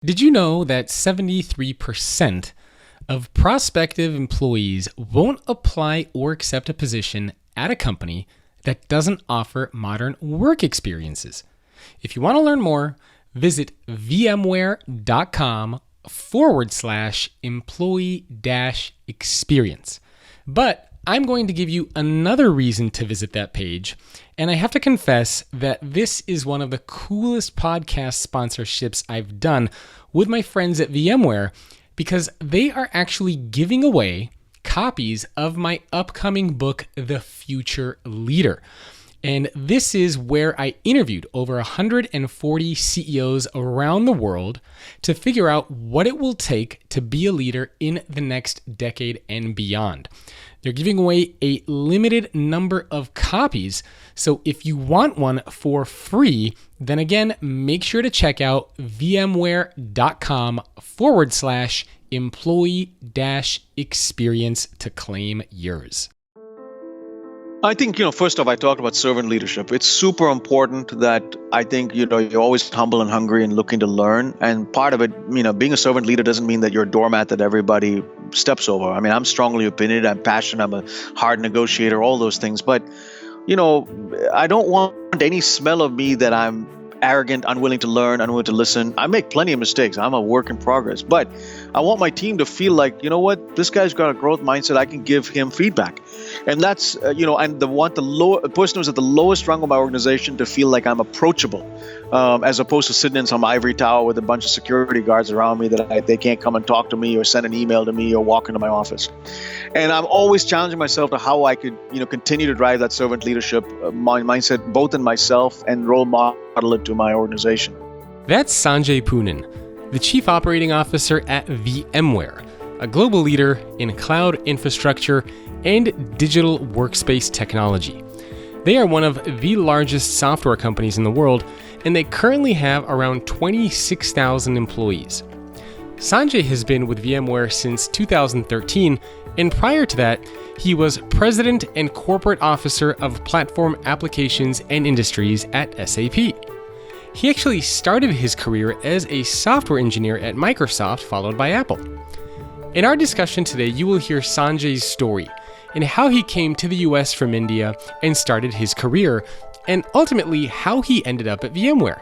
Did you know that 73% of prospective employees won't apply or accept a position at a company that doesn't offer modern work experiences? If you want to learn more, visit vmware.com/employee experience. But I'm going to give you another reason to visit that page. And I have to confess that this is one of the coolest podcast sponsorships I've done with my friends at VMware, because they are actually giving away copies of my upcoming book, The Future Leader. And this is where I interviewed over 140 CEOs around the world to figure out what it will take to be a leader in the next decade and beyond. They're giving away a limited number of copies, so if you want one for free, then again, make sure to check out vmware.com/employee experience to claim yours. I think, first off, I talked about servant leadership. It's super important that I think, you're always humble and hungry and looking to learn. And part of it, being a servant leader doesn't mean that you're a doormat that everybody steps over. I mean, I'm strongly opinionated, I'm passionate, I'm a hard negotiator, all those things. But, I don't want any smell of me that I'm arrogant, unwilling to learn, unwilling to listen. I make plenty of mistakes. I'm a work in progress. But I want my team to feel like, this guy's got a growth mindset. I can give him feedback. And that's, and the person who's at the lowest rung of my organization to feel like I'm approachable, as opposed to sitting in some ivory tower with a bunch of security guards around me that they can't come and talk to me or send an email to me or walk into my office. And I'm always challenging myself to how I could, continue to drive that servant leadership mindset, both in myself and role model it to my organization. That's Sanjay Poonen, the Chief Operating Officer at VMware, a global leader in cloud infrastructure and digital workspace technology. They are one of the largest software companies in the world, and they currently have around 26,000 employees. Sanjay has been with VMware since 2013, and prior to that, he was President and Corporate Officer of Platform Applications and Industries at SAP. He actually started his career as a software engineer at Microsoft, followed by Apple. In our discussion today, you will hear Sanjay's story and how he came to the US from India and started his career, and ultimately how he ended up at VMware.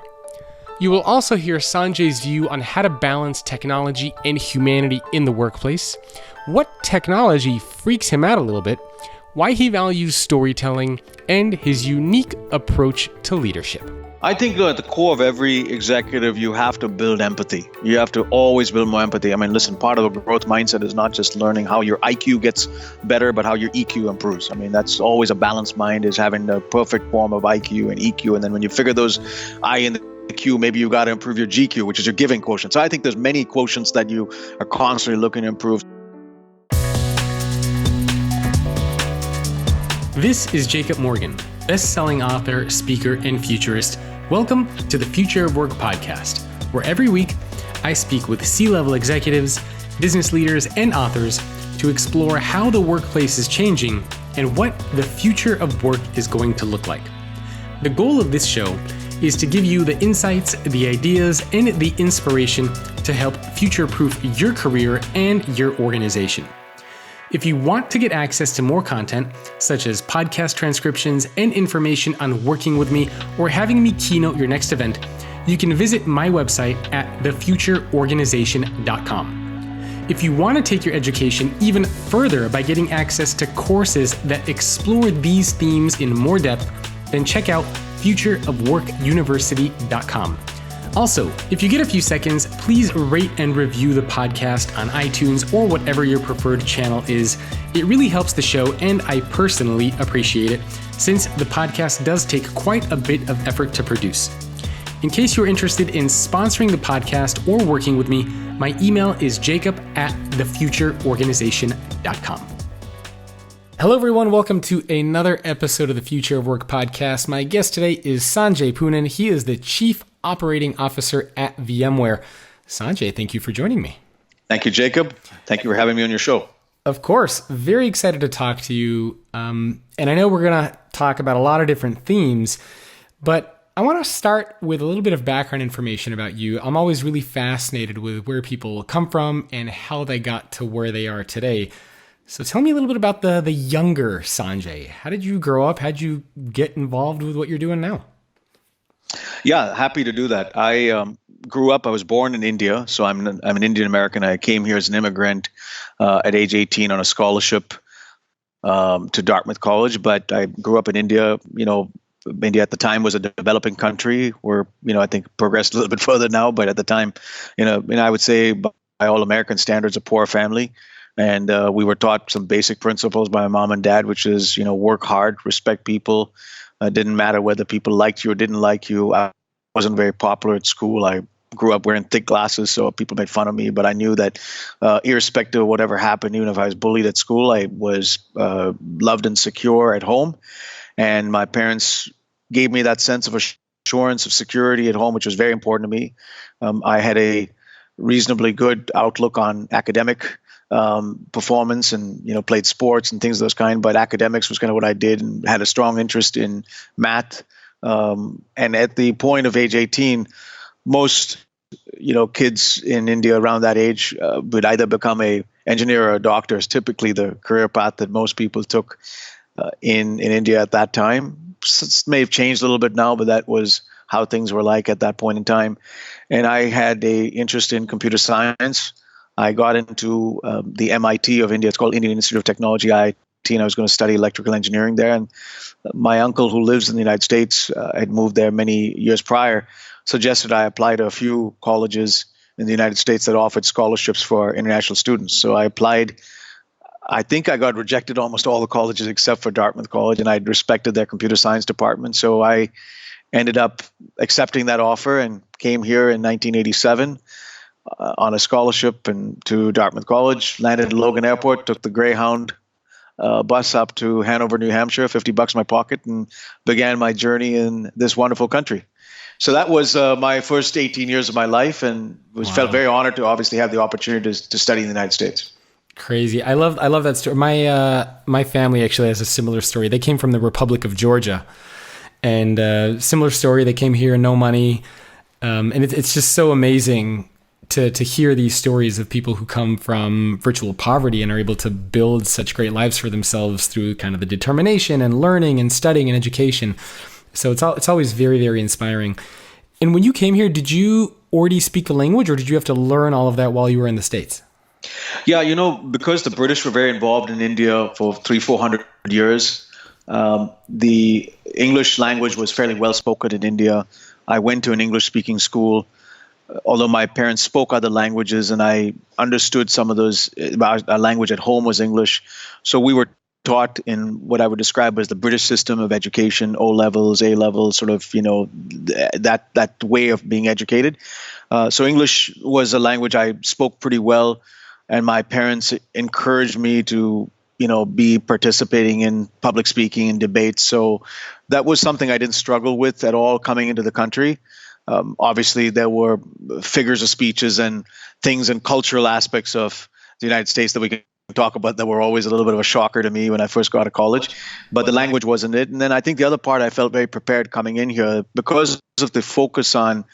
You will also hear Sanjay's view on how to balance technology and humanity in the workplace, what technology freaks him out a little bit, why he values storytelling, and his unique approach to leadership. I think at the core of every executive, you have to build empathy. You have to always build more empathy. I mean, listen, part of a growth mindset is not just learning how your IQ gets better, but how your EQ improves. I mean, that's always a balanced mind, is having the perfect form of IQ and EQ. And then when you figure those I and the Q, maybe you got to improve your GQ, which is your giving quotient. So I think there's many quotients that you are constantly looking to improve. This is Jacob Morgan, best-selling author, speaker, and futurist. Welcome to the Future of Work podcast, where every week I speak with C-level executives, business leaders, and authors to explore how the workplace is changing and what the future of work is going to look like. The goal of this show is to give you the insights, the ideas, and the inspiration to help future-proof your career and your organization. If you want to get access to more content, such as podcast transcriptions and information on working with me or having me keynote your next event, you can visit my website at thefutureorganization.com. If you want to take your education even further by getting access to courses that explore these themes in more depth, then check out futureofworkuniversity.com. Also, if you get a few seconds, please rate and review the podcast on iTunes or whatever your preferred channel is. It really helps the show, and I personally appreciate it, since the podcast does take quite a bit of effort to produce. In case you're interested in sponsoring the podcast or working with me, my email is jacob@thefutureorganization.com. Hello, everyone. Welcome to another episode of the Future of Work podcast. My guest today is Sanjay Poonen. He is the Chief Operating Officer at VMware. Sanjay, thank you for joining me. Thank you, Jacob. Thank you for having me on your show. Of course. Very excited to talk to you. And I know we're going to talk about a lot of different themes, but I want to start with a little bit of background information about you. I'm always really fascinated with where people come from and how they got to where they are today. So tell me a little bit about the younger Sanjay. How did you grow up? How did you get involved with what you're doing now? Yeah, happy to do that. I was born in India, so I'm an Indian American. I came here as an immigrant at age 18 on a scholarship to Dartmouth College, but I grew up in India. India at the time was a developing country. We're, I think progressed a little bit further now, but at the time, I would say by all American standards, a poor family. And we were taught some basic principles by my mom and dad, which is, work hard, respect people. It didn't matter whether people liked you or didn't like you. I wasn't very popular at school. I grew up wearing thick glasses, so people made fun of me. But I knew that irrespective of whatever happened, even if I was bullied at school, I was loved and secure at home. And my parents gave me that sense of assurance of security at home, which was very important to me. I had a reasonably good outlook on academic performance and, played sports and things of those kind. But academics was kind of what I did and had a strong interest in math. And at the point of age 18, most, kids in India around that age would either become a engineer or a doctor is typically the career path that most people took in India at that time. It may have changed a little bit now, but that was how things were like at that point in time. And I had a interest in computer science. I got into the MIT of India. It's called Indian Institute of Technology, IIT, and I was going to study electrical engineering there. And my uncle, who lives in the United States, had moved there many years prior, suggested I apply to a few colleges in the United States that offered scholarships for international students. So I applied. I think I got rejected almost all the colleges except for Dartmouth College, and I respected their computer science department. So I ended up accepting that offer and came here in 1987 on a scholarship and to Dartmouth College, landed at Logan Airport, took the Greyhound bus up to Hanover, New Hampshire, $50 in my pocket, and began my journey in this wonderful country. So that was my first 18 years of my life, and felt very honored to obviously have the opportunity to study in the United States. Crazy. I love that story. My family actually has a similar story. They came from the Republic of Georgia, and similar story. They came here, no money, and it's just so amazing to hear these stories of people who come from virtual poverty and are able to build such great lives for themselves through kind of the determination and learning and studying and education. So it's always very, very inspiring. And when you came here, did you already speak the language, or did you have to learn all of that while you were in the States? Yeah, because the British were very involved in India for 300-400 years, the English language was fairly well spoken in India. I went to an English-speaking school, although my parents spoke other languages, and I understood some of those. Our language at home was English. So we were taught in what I would describe as the British system of education, O levels, A levels, sort of, that way of being educated. So English was a language I spoke pretty well. And my parents encouraged me to, be participating in public speaking and debates. So that was something I didn't struggle with at all coming into the country. Obviously, there were figures of speeches and things and cultural aspects of the United States that we can talk about that were always a little bit of a shocker to me when I first got to college. But the language wasn't it. And then I think the other part, I felt very prepared coming in here because of the focus on,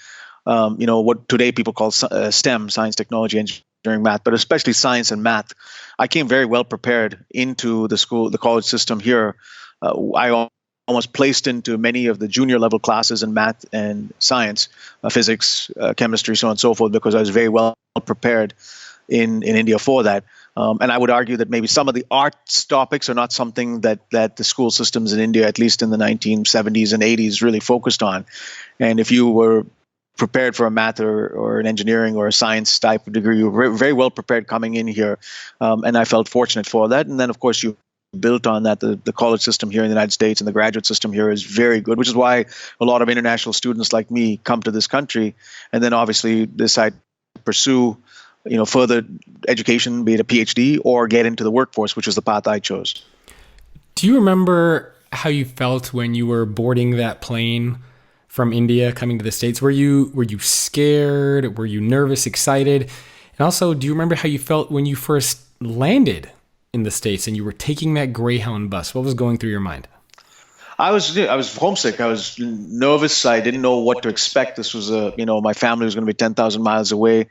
what today people call STEM, science, technology, engineering, math, but especially science and math. I came very well prepared into the college system here. I almost placed into many of the junior level classes in math and science, physics, chemistry, so on and so forth, because I was very well prepared in India for that. And I would argue that maybe some of the arts topics are not something that the school systems in India, at least in the 1970s and 80s, really focused on. And if you were prepared for a math or an engineering or a science type of degree, you were very well prepared coming in here. And I felt fortunate for that. And then, of course, you built on that. The college system here in the United States and the graduate system here is very good, which is why a lot of international students like me come to this country and then obviously decide to pursue further education, be it a PhD or get into the workforce, which is the path I chose. Do you remember how you felt when you were boarding that plane from India coming to the States? Were you scared? Were you nervous, excited? And also, do you remember how you felt when you first landed in the States and you were taking that Greyhound bus? What was going through your mind? I was homesick. I was nervous. I didn't know what to expect. This was my family was going to be 10,000 miles away.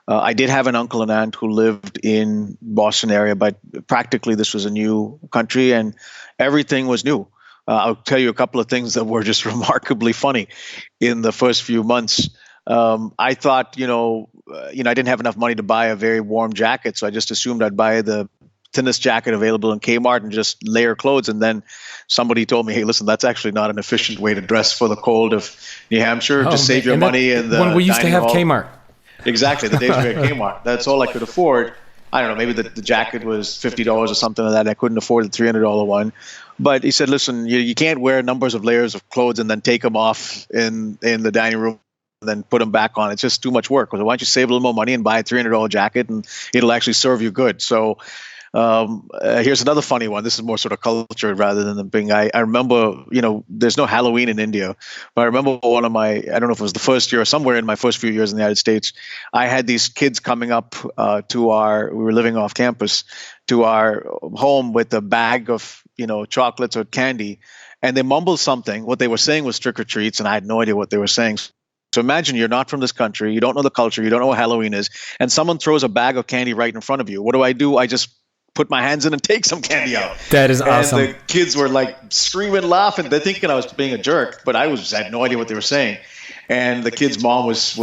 I did have an uncle and aunt who lived in Boston area, but practically this was a new country and everything was new. I'll tell you a couple of things that were just remarkably funny in the first few months. I thought, I didn't have enough money to buy a very warm jacket, so I just assumed I'd buy the thinnest jacket available in Kmart and just layer clothes. And then somebody told me, "Hey, listen, that's actually not an efficient way to dress for the cold of New Hampshire. Just save your money." And when we used to have Kmart. Exactly, the days we had Kmart. That's all I could afford. I don't know, maybe the jacket was $50 or something like that. I couldn't afford the $300 one. But he said, listen, you can't wear numbers of layers of clothes and then take them off in the dining room and then put them back on. It's just too much work. Why don't you save a little more money and buy a $300 jacket and it'll actually serve you good. So here's another funny one. This is more sort of culture rather than the thing. I remember, there's no Halloween in India, but I remember one of I don't know if it was the first year or somewhere in my first few years in the United States, I had these kids coming up we were living off campus, to our home with a bag of, chocolates or candy, and they mumbled something. What they were saying was trick or treats, and I had no idea what they were saying. So imagine you're not from this country, you don't know the culture, you don't know what Halloween is, and someone throws a bag of candy right in front of you. What do? I just put my hands in and take some candy out. That is awesome. And the kids were like screaming, laughing. They're thinking I was being a jerk, but I had no idea what they were saying. And the kid's mom was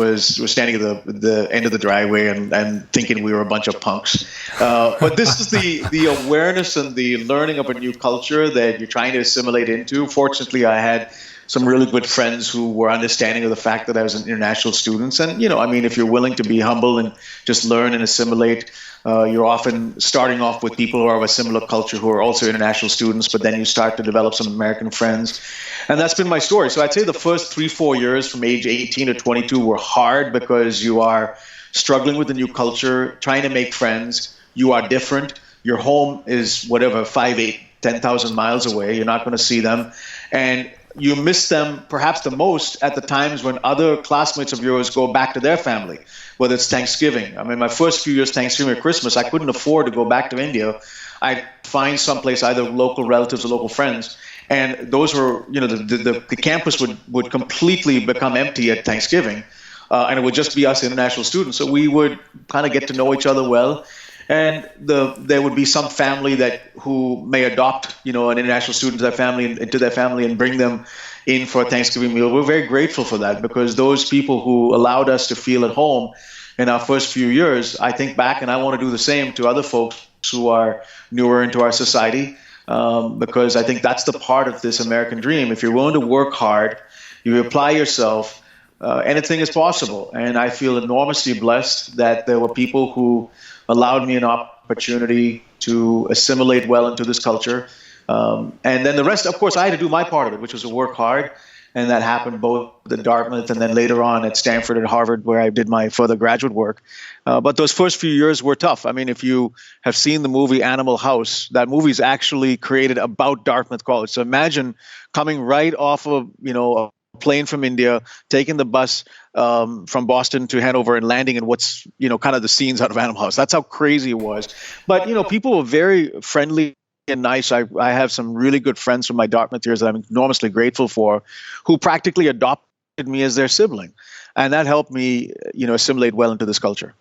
standing at the end of the driveway and thinking we were a bunch of punks. But this is the awareness and the learning of a new culture that you're trying to assimilate into. Fortunately, I had some really good friends who were understanding of the fact that I was an international student. And, if you're willing to be humble and just learn and assimilate, you're often starting off with people who are of a similar culture who are also international students, but then you start to develop some American friends. And that's been my story. So I'd say the first 3-4 years from age 18 to 22 were hard because you are struggling with the new culture, trying to make friends. You are different. Your home is whatever, 5, 8, 10,000 miles away. You're not going to see them. And you miss them perhaps the most at the times when other classmates of yours go back to their family, whether it's Thanksgiving. My first few years, Thanksgiving or Christmas, I couldn't afford to go back to India. I'd find someplace, either local relatives or local friends. And those were, the campus would completely become empty at Thanksgiving. And it would just be us international students. So we would kind of get to know each other well. And there would be some family who may adopt, an international student into their family and bring them in for a Thanksgiving meal. We're very grateful for that because those people who allowed us to feel at home in our first few years, I think back and I want to do the same to other folks who are newer into our society because I think that's the part of this American dream. If you're willing to work hard, you apply yourself, anything is possible. And I feel enormously blessed that there were people who allowed me an opportunity to assimilate well into this culture. And then the rest, of course, I had to do my part of it, which was to work hard. And that happened both at Dartmouth and then later on at Stanford and Harvard, where I did my further graduate work. But those first few years were tough. If you have seen the movie Animal House, that movie is actually created about Dartmouth College. So imagine coming right off of, a plane from India, taking the bus from Boston to Hanover and landing in what's, kind of the scenes out of Animal House. That's how crazy it was. But, people were very friendly and nice. I have some really good friends from my Dartmouth years that I'm enormously grateful for, who practically adopted me as their sibling. And that helped me, assimilate well into this culture.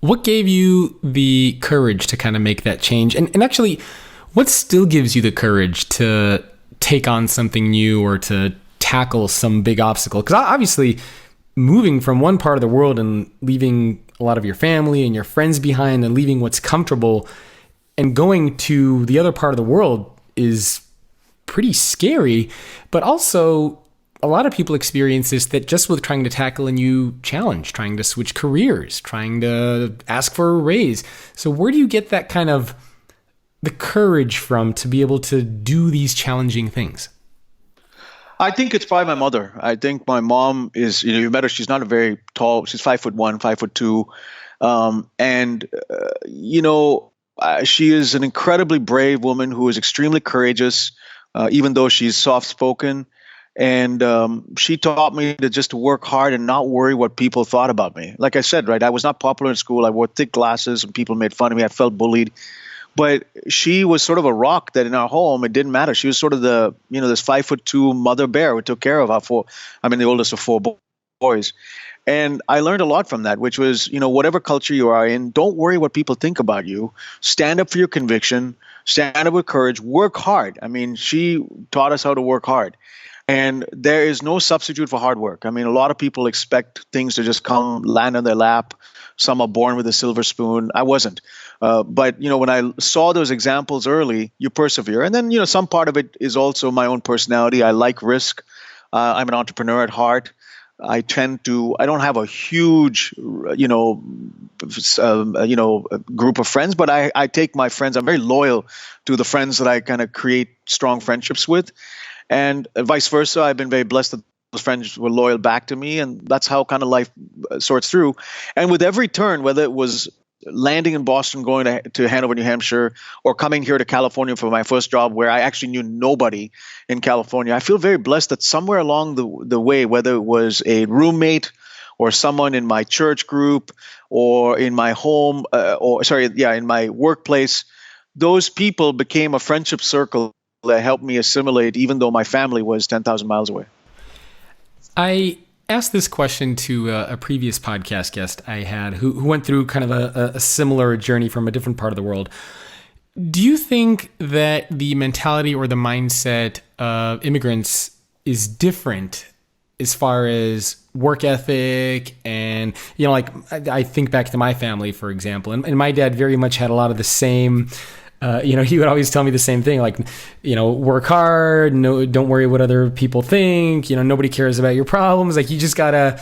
What gave you the courage to kind of make that change? And actually, what still gives you the courage to take on something new or to tackle some big obstacle? Because obviously, moving from one part of the world and leaving a lot of your family and your friends behind and leaving what's comfortable and going to the other part of the world is pretty scary. But also, a lot of people experience this that just with trying to tackle a new challenge, trying to switch careers, trying to ask for a raise. So where do you get that kind of the courage from to be able to do these challenging things? I think it's probably my mother. I think my mom is, you met her, she's not a very tall, she's 5'1", 5'2". She is an incredibly brave woman who is extremely courageous, even though she's soft-spoken. And she taught me to work hard and not worry what people thought about me. Like I said, right, I was not popular in school. I wore thick glasses and people made fun of me. I felt bullied. But she was sort of a rock that in our home, it didn't matter. She was sort of the, this 5'2" mother bear who took care of our four. I'm the oldest of four boys. And I learned a lot from that, which was, whatever culture you are in, don't worry what people think about you. Stand up for your conviction, stand up with courage, work hard. I mean, she taught us how to work hard. And there is no substitute for hard work. I mean, a lot of people expect things to just come land on their lap. Some are born with a silver spoon. I wasn't. But, when I saw those examples early, you persevere. And then, some part of it is also my own personality. I like risk. I'm an entrepreneur at heart. I don't have a huge, group of friends, but I take my friends. I'm very loyal to the friends that I kind of create strong friendships with. And vice versa. I've been very blessed that those friends were loyal back to me. And that's how kind of life sorts through. And with every turn, whether it was landing in Boston, going to Hanover, New Hampshire, or coming here to California for my first job where I actually knew nobody in California, I feel very blessed that somewhere along the way, whether it was a roommate or someone in my church group or in my home, in my workplace, those people became a friendship circle that helped me assimilate, even though my family was 10,000 miles away. I asked this question to a previous podcast guest I had who went through kind of a similar journey from a different part of the world. Do you think that the mentality or the mindset of immigrants is different as far as work ethic and, I think back to my family, for example, and my dad very much had a lot of the same. He would always tell me the same thing, work hard, no, don't worry what other people think, nobody cares about your problems. Like, you just gotta,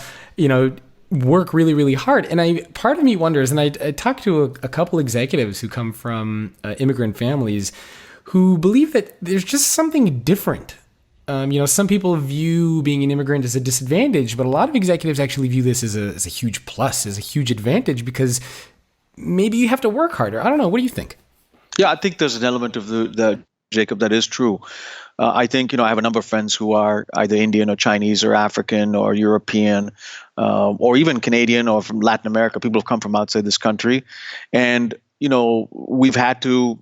work really, really hard. And part of me wonders, and I talked to a couple executives who come from immigrant families who believe that there's just something different. Some people view being an immigrant as a disadvantage, but a lot of executives actually view this as a huge plus, as a huge advantage, because maybe you have to work harder. I don't know. What do you think? Yeah, I think there's an element of the Jacob, that is true. I think, I have a number of friends who are either Indian or Chinese or African or European or even Canadian or from Latin America. People have come from outside this country. And, we've had to,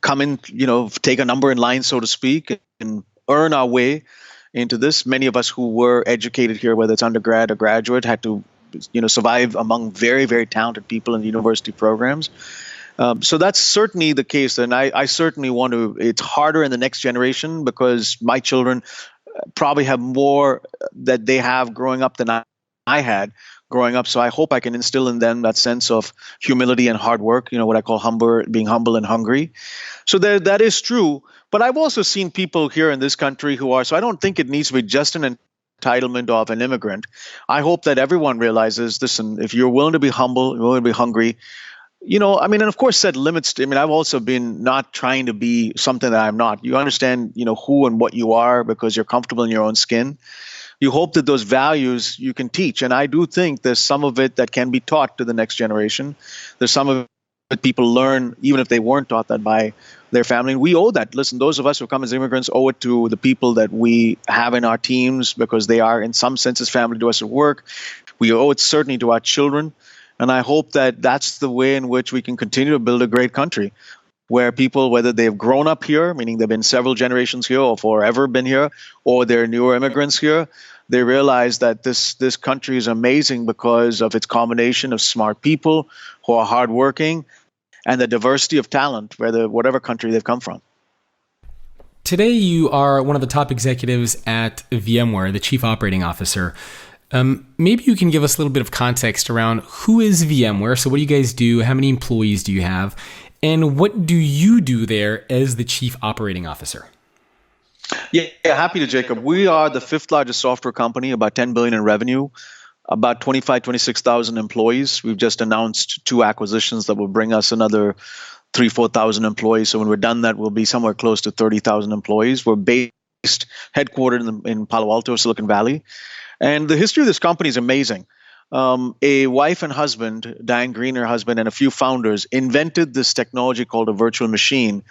come in, take a number in line, so to speak, and earn our way into this. Many of us who were educated here, whether it's undergrad or graduate, had to, survive among very, very talented people in the university programs. So that's certainly the case. And I certainly want to, it's harder in the next generation because my children probably have more that they have growing up than I had growing up. So I hope I can instill in them that sense of humility and hard work, what I call being humble and hungry. So that is true. But I've also seen people here in this country who are, so I don't think it needs to be just an entitlement of an immigrant. I hope that everyone realizes, listen, if you're willing to be humble, you're willing to be hungry, and of course set limits. I've also been not trying to be something that I'm not. You understand, who and what you are because you're comfortable in your own skin. You hope that those values you can teach. And I do think there's some of it that can be taught to the next generation. There's some of it people learn, even if they weren't taught that by their family. And we owe that. Listen, those of us who come as immigrants owe it to the people that we have in our teams because they are, in some senses, family to us at work. We owe it certainly to our children. And I hope that that's the way in which we can continue to build a great country where people, whether they've grown up here, meaning they've been several generations here or forever been here, or they're newer immigrants here, they realize that this country is amazing because of its combination of smart people who are hardworking and the diversity of talent, whatever country they've come from. Today, you are one of the top executives at VMware, the Chief Operating Officer. Maybe you can give us a little bit of context around who is VMware. So what do you guys do? How many employees do you have? And what do you do there as the Chief Operating Officer? Yeah, happy to, Jacob. We are the fifth largest software company, about $10 billion in revenue, about 26,000 employees. We've just announced 2 acquisitions that will bring us another 4,000 employees. So when we're done that, we'll be somewhere close to 30,000 employees. We're headquartered in Palo Alto, Silicon Valley. And the history of this company is amazing. A wife and husband, Diane Green, her husband, and a few founders invented this technology called a virtual machine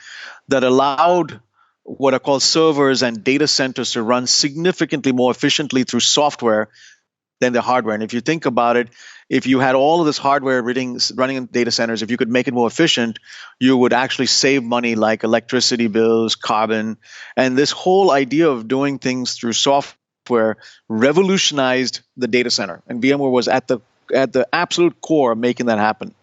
that allowed what are called servers and data centers to run significantly more efficiently through software than the hardware. And if you think about it, if you had all of this hardware running in data centers, if you could make it more efficient, you would actually save money like electricity bills, carbon. And this whole idea of doing things through software revolutionized the data center. And VMware was at the absolute core of making that happen.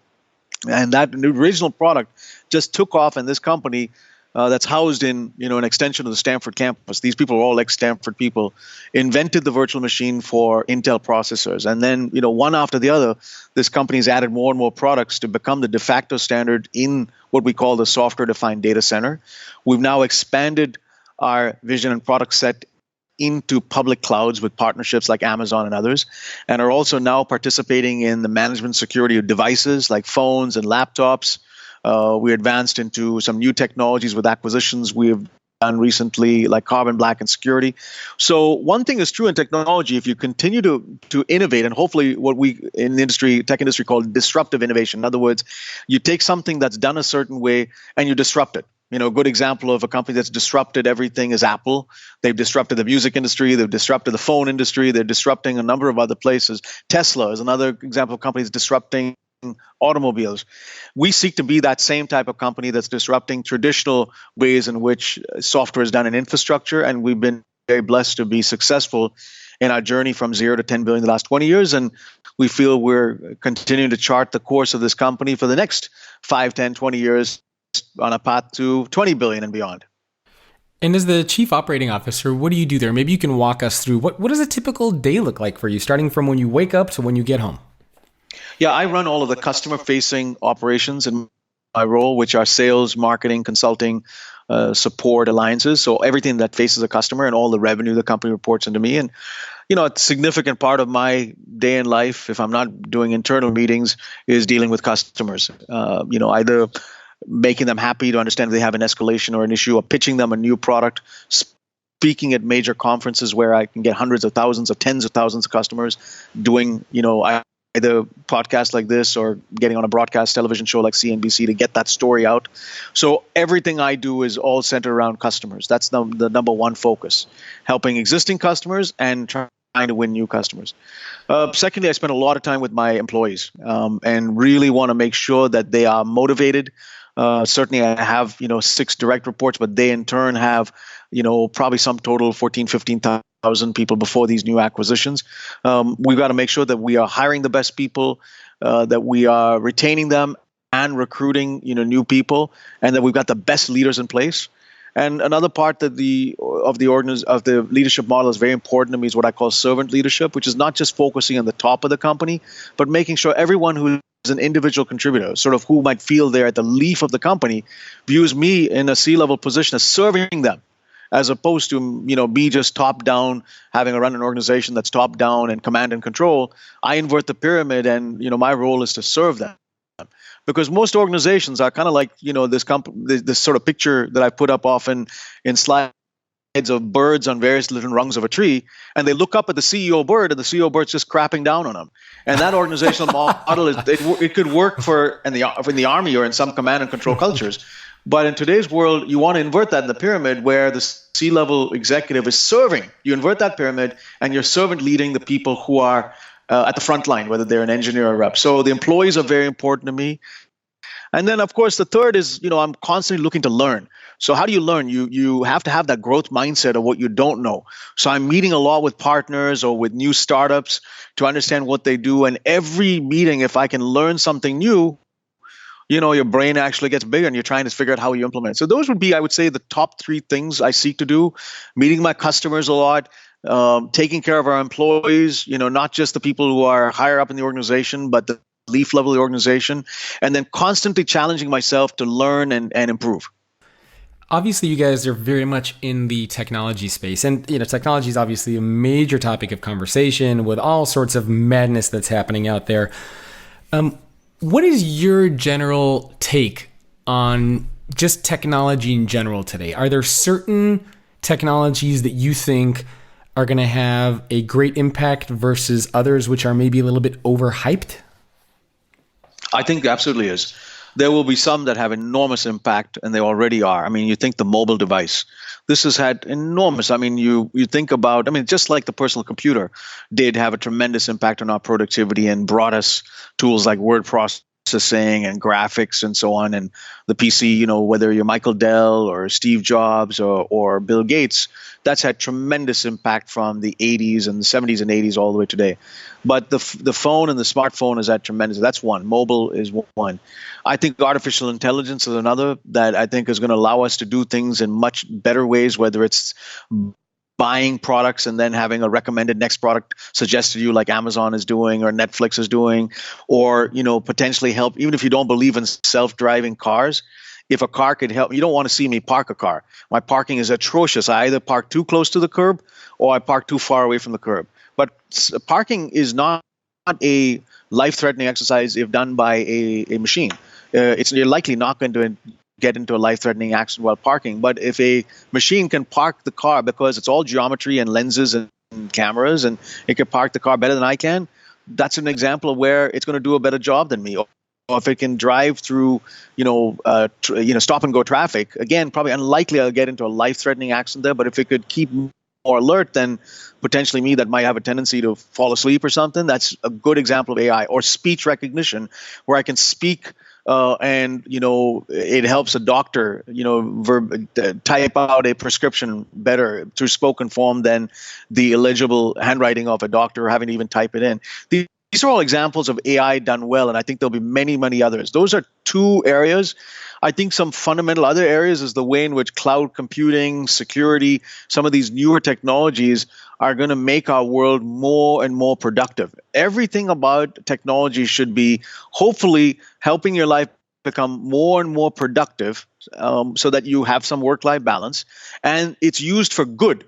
And that original product just took off, and this company that's housed in an extension of the Stanford campus. These people are all ex-Stanford people, invented the virtual machine for Intel processors, and then one after the other, this company's added more and more products to become the de facto standard in what we call the software-defined data center. We've now expanded our vision and product set into public clouds with partnerships like Amazon and others, and are also now participating in the management security of devices like phones and laptops. We advanced into some new technologies with acquisitions we've done recently, like carbon black and security. So one thing is true in technology: if you continue to innovate, and hopefully what we in the tech industry call disruptive innovation. In other words, you take something that's done a certain way and you disrupt it. A good example of a company that's disrupted everything is Apple. They've disrupted the music industry. They've disrupted the phone industry. They're disrupting a number of other places. Tesla is another example of companies disrupting automobiles. We seek to be that same type of company that's disrupting traditional ways in which software is done in infrastructure, and we've been very blessed to be successful in our journey from 0 to 10 billion in the last 20 years, and we feel we're continuing to chart the course of this company for the next 5, 10, 20 years on a path to 20 billion and beyond. And as the chief operating officer, what do you do there? Maybe you can walk us through what does a typical day look like for you, starting from when you wake up to when you get home? Yeah, I run all of the customer-facing operations in my role, which are sales, marketing, consulting, support, alliances. So everything that faces a customer, and all the revenue the company reports into me. And a significant part of my day in life, if I'm not doing internal meetings, is dealing with customers. Either making them happy to understand if they have an escalation or an issue, or pitching them a new product, speaking at major conferences where I can get hundreds of thousands or tens of thousands of customers, doing either podcasts like this or getting on a broadcast television show like CNBC to get that story out. So everything I do is all centered around customers. That's the number one focus, helping existing customers and trying to win new customers. Secondly, I spend a lot of time with my employees and really want to make sure that they are motivated. Certainly I have 6 direct reports, but they in turn have probably some total 14, 15,000 people before these new acquisitions. We've got to make sure that we are hiring the best people, that we are retaining them and recruiting new people, and that we've got the best leaders in place. And another part that the leadership model is very important to me is what I call servant leadership, which is not just focusing on the top of the company, but making sure everyone who is an individual contributor, sort of who might feel they're at the leaf of the company, views me in a C-level position as serving them, as opposed to me just top down, having to run an organization that's top down and command and control. I invert the pyramid, and my role is to serve them. Because most organizations are kind of like this sort of picture that I put up often in slides of birds on various different rungs of a tree, and they look up at the CEO bird, and the CEO bird's just crapping down on them. And that organizational model it could work in the army or in some command and control cultures, but in today's world, you want to invert that in the pyramid where the C-level executive is serving. You invert that pyramid, and you're servant leading the people who are at the front line, whether they're an engineer or a rep. So the employees are very important to me. And then, of course, the third is, I'm constantly looking to learn. So how do you learn? You have to have that growth mindset of what you don't know. So I'm meeting a lot with partners or with new startups to understand what they do. And every meeting, if I can learn something new, your brain actually gets bigger, and you're trying to figure out how you implement it. So those would be, I would say, the top 3 things I seek to do: meeting my customers a lot, taking care of our employees, not just the people who are higher up in the organization, but the leaf level of the organization, and then constantly challenging myself to learn and improve. Obviously, you guys are very much in the technology space, and technology is obviously a major topic of conversation with all sorts of madness that's happening out there. What is your general take on just technology in general today? Are there certain technologies that you think are going to have a great impact versus others which are maybe a little bit overhyped? I think there absolutely is. There will be some that have enormous impact, and they already are. I mean, you think the mobile device. this has had enormous. I mean, you think about. I mean, just like the personal computer did have a tremendous impact on our productivity and brought us tools like word processing and graphics and so on. And the PC, whether you're Michael Dell or Steve Jobs or Bill Gates, that's had tremendous impact from the 80s and the 70s and 80s all the way today. But the phone and the smartphone has had tremendous. That's one. Mobile is one. I think artificial intelligence is another that I think is going to allow us to do things in much better ways, whether it's buying products and then having a recommended next product suggested to you like Amazon is doing or Netflix is doing, or potentially help, even if you don't believe in self-driving cars. If a car could help, you don't want to see me park a car. My parking is atrocious. I either park too close to the curb or I park too far away from the curb. But parking is not a life-threatening exercise if done by a machine. You're likely not going to get into a life-threatening accident while parking. But if a machine can park the car because it's all geometry and lenses and cameras, and it can park the car better than I can, that's an example of where it's going to do a better job than me. Or if it can drive through, stop and go traffic, again, probably unlikely I'll get into a life-threatening accident there. But if it could keep more alert than potentially me that might have a tendency to fall asleep or something, that's a good example of AI. Or speech recognition, where I can speak and it helps a doctor type out a prescription better through spoken form than the illegible handwriting of a doctor having to even type it in. These are all examples of AI done well, and I think there'll be many, many others. Those are two areas. I think some fundamental other areas is the way in which cloud computing, security, some of these newer technologies are going to make our world more and more productive. Everything about technology should be hopefully helping your life become more and more productive, so that you have some work-life balance, and it's used for good.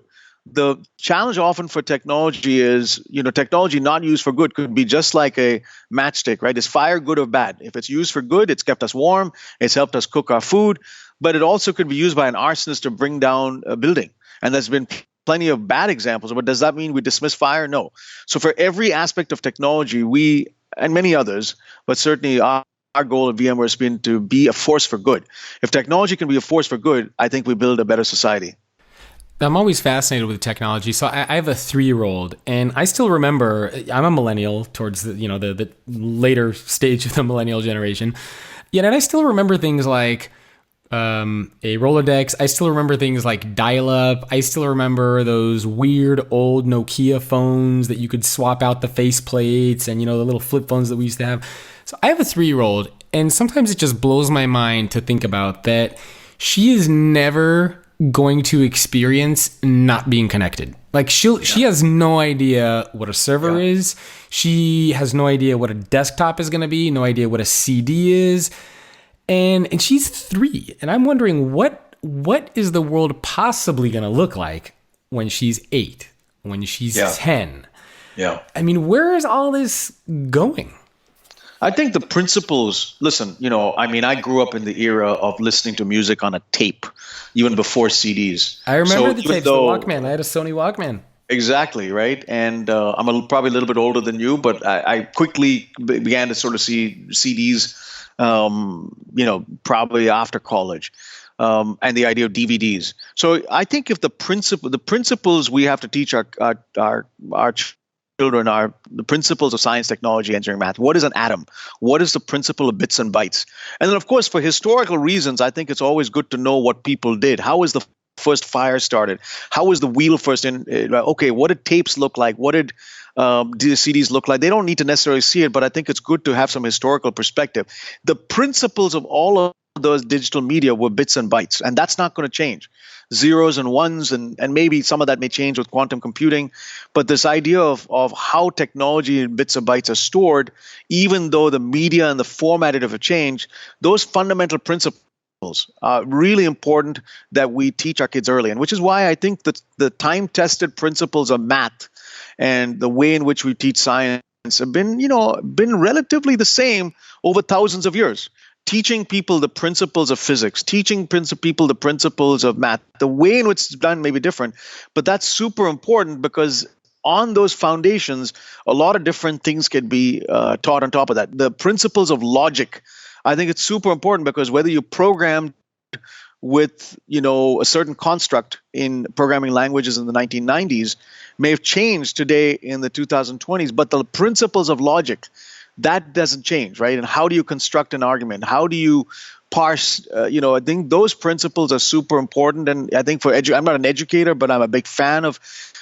The challenge often for technology is, technology not used for good could be just like a matchstick, right? Is fire good or bad? If it's used for good, it's kept us warm, it's helped us cook our food, but it also could be used by an arsonist to bring down a building. And there's been plenty of bad examples. But does that mean we dismiss fire? No. So for every aspect of technology, we, and many others, but certainly our goal at VMware has been to be a force for good. If technology can be a force for good, I think we build a better society. I'm always fascinated with technology. So I have a 3-year-old, and I still remember. I'm a millennial, towards the later stage of the millennial generation. Yet, and I still remember things like a Rolodex. I still remember things like dial-up. I still remember those weird old Nokia phones that you could swap out the face plates, and the little flip phones that we used to have. So I have a 3-year-old, and sometimes it just blows my mind to think about that. She is never going to experience not being connected. Like she has no idea what a server is. She has no idea what a desktop is going to be, no idea what a CD is. And she's 3. And I'm wondering what is the world possibly going to look like when she's 8, when she's 10? Yeah. I mean, where is all this going? I think the principles, listen, I grew up in the era of listening to music on a tape, even before CDs. I remember the tapes, the Walkman. I had a Sony Walkman. Exactly, right? And I'm probably a little bit older than you, but I quickly began to sort of see CDs, probably after college, and the idea of DVDs. So I think if the principles we have to teach our children are the principles of science, technology, engineering, math. What is an atom? What is the principle of bits and bytes? And then, of course, for historical reasons, I think it's always good to know what people did. How was the first fire started? How was the wheel first in? Okay, what did tapes look like? What did CDs look like? They don't need to necessarily see it, but I think it's good to have some historical perspective. The principles of all of those digital media were bits and bytes, and that's not going to change. Zeros and ones, and maybe some of that may change with quantum computing. But this idea of how technology and bits and bytes are stored, even though the media and the format have changed, those fundamental principles are really important that we teach our kids early. And which is why I think that the time-tested principles of math and the way in which we teach science have been relatively the same over thousands of years. Teaching people the principles of physics, teaching people the principles of math, the way in which it's done may be different, but that's super important because on those foundations, a lot of different things can be taught on top of that. The principles of logic, I think it's super important because whether you programmed with, a certain construct in programming languages in the 1990s may have changed today in the 2020s, but the principles of logic, that doesn't change, right? And how do you construct an argument? How do you parse? I think those principles are super important. And I think I'm not an educator, but I'm a big fan of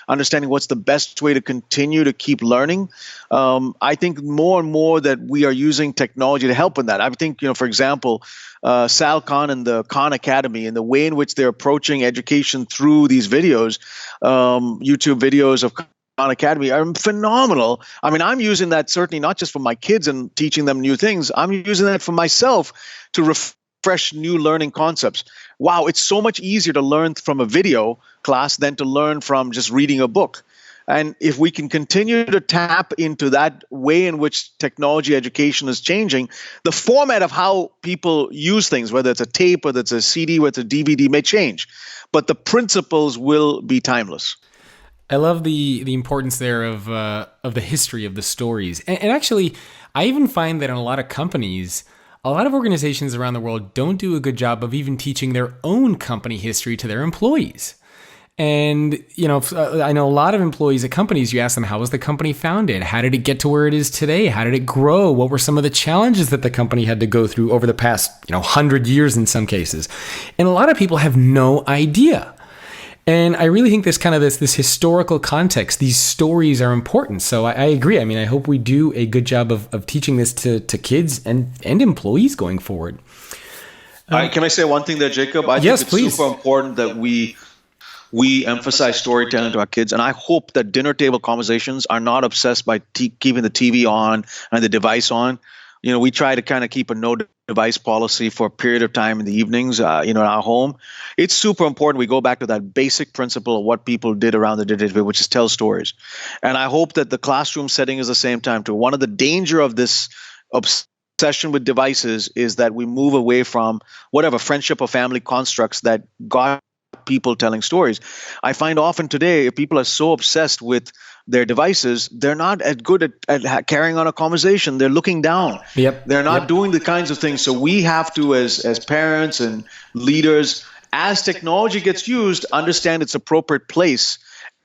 understanding what's the best way to continue to keep learning. I think more and more that we are using technology to help in that. I think, for example, Sal Khan and the Khan Academy and the way in which they're approaching education through these videos, YouTube videos of Khan Academy are phenomenal. I mean, I'm using that certainly not just for my kids and teaching them new things. I'm using that for myself to refresh new learning concepts. Wow, it's so much easier to learn from a video class than to learn from just reading a book. And if we can continue to tap into that way in which technology education is changing, the format of how people use things, whether it's a tape, whether it's a CD, whether it's a DVD, may change. But the principles will be timeless. I love the importance there of the history of the stories. And actually, I even find that in a lot of companies, a lot of organizations around the world don't do a good job of even teaching their own company history to their employees. And, I know a lot of employees at companies, you ask them, how was the company founded? How did it get to where it is today? How did it grow? What were some of the challenges that the company had to go through over the past, 100 years in some cases? And a lot of people have no idea. And I really think this historical context, these stories are important. So I agree. I mean, I hope we do a good job of teaching this to kids and employees going forward. Can I say one thing there, Jacob? I think it's super important that we emphasize storytelling to our kids. And I hope that dinner table conversations are not obsessed by keeping the TV on and the device on. We try to kind of keep a no device policy for a period of time in the evenings, in our home. It's super important we go back to that basic principle of what people did around the dinner table, which is tell stories. And I hope that the classroom setting is the same time too. One of the danger of this obsession with devices is that we move away from whatever friendship or family constructs that got people telling stories. I find often today, if people are so obsessed with their devices, they're not as good at carrying on a conversation. They're looking down. Yep. They're not doing the kinds of things. So we have to, as parents and leaders, as technology gets used, understand its appropriate place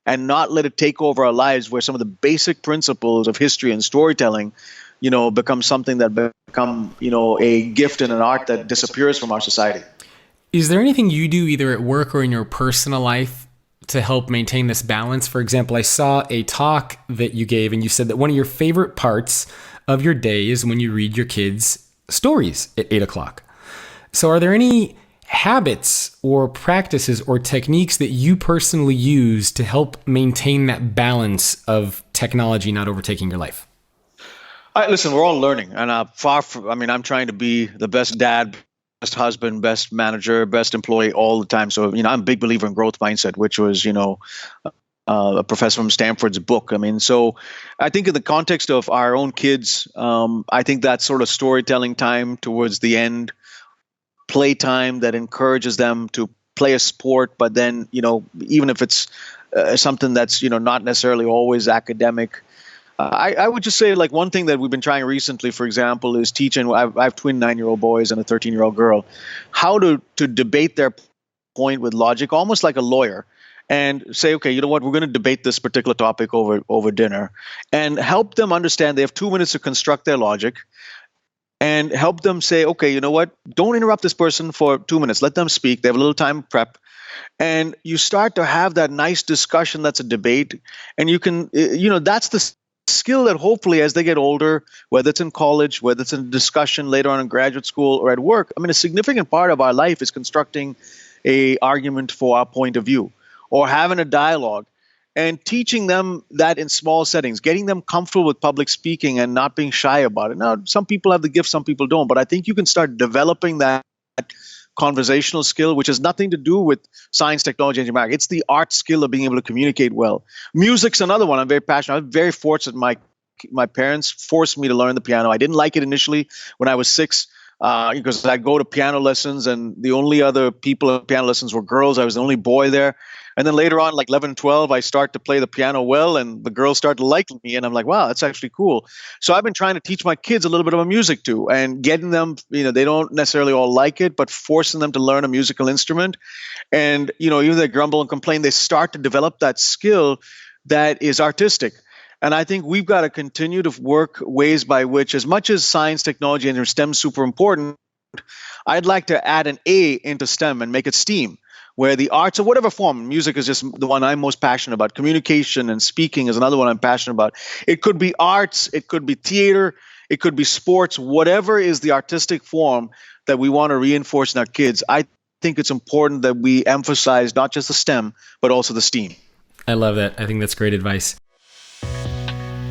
and not let it take over our lives, where some of the basic principles of history and storytelling, become something that become, a gift and an art that disappears from our society. Is there anything you do either at work or in your personal life to help maintain this balance? For example, I saw a talk that you gave and you said that one of your favorite parts of your day is when you read your kids stories at 8:00. So are there any habits or practices or techniques that you personally use to help maintain that balance of technology not overtaking your life? Listen, we're all learning, and I'm trying to be the best dad, best husband, best manager, best employee all the time. So, I'm a big believer in growth mindset, which was, a professor from Stanford's book. So I think in the context of our own kids, I think that sort of storytelling time towards the end, play time that encourages them to play a sport, but then, even if it's something that's, not necessarily always academic, I would just say, like, one thing that we've been trying recently, for example, is teaching. I have twin 9-year-old boys and a 13-year-old girl, how to debate their point with logic, almost like a lawyer, and say, okay, you know what, we're going to debate this particular topic over dinner, and help them understand they have 2 minutes to construct their logic, and help them say, okay, you know what, don't interrupt this person for 2 minutes. Let them speak. They have a little time prep. And you start to have that nice discussion that's a debate, and you can, that's the skill that hopefully as they get older, whether it's in college, whether it's in a discussion later on in graduate school or at work, a significant part of our life is constructing a argument for our point of view or having a dialogue and teaching them that in small settings, getting them comfortable with public speaking and not being shy about it. Now, some people have the gift, some people don't, but I think you can start developing that conversational skill, which has nothing to do with science, technology, engineering. It's the art skill of being able to communicate well. Music's another one I'm very passionate. I'm very fortunate. My parents forced me to learn the piano. I didn't like it initially when I was 6 because I'd go to piano lessons and the only other people at piano lessons were girls. I was the only boy there. And then later on, like 11, 12, I start to play the piano well, and the girls start to like me. And I'm like, wow, that's actually cool. So I've been trying to teach my kids a little bit of music too, and getting them, they don't necessarily all like it, but forcing them to learn a musical instrument. And, even they grumble and complain, they start to develop that skill that is artistic. And I think we've got to continue to work ways by which, as much as science, technology, and STEM is super important, I'd like to add an A into STEM and make it STEAM, where the arts of whatever form, music is just the one I'm most passionate about. Communication and speaking is another one I'm passionate about. It could be arts, it could be theater, it could be sports, whatever is the artistic form that we want to reinforce in our kids. I think it's important that we emphasize not just the STEM, but also the STEAM. I love that. I think that's great advice.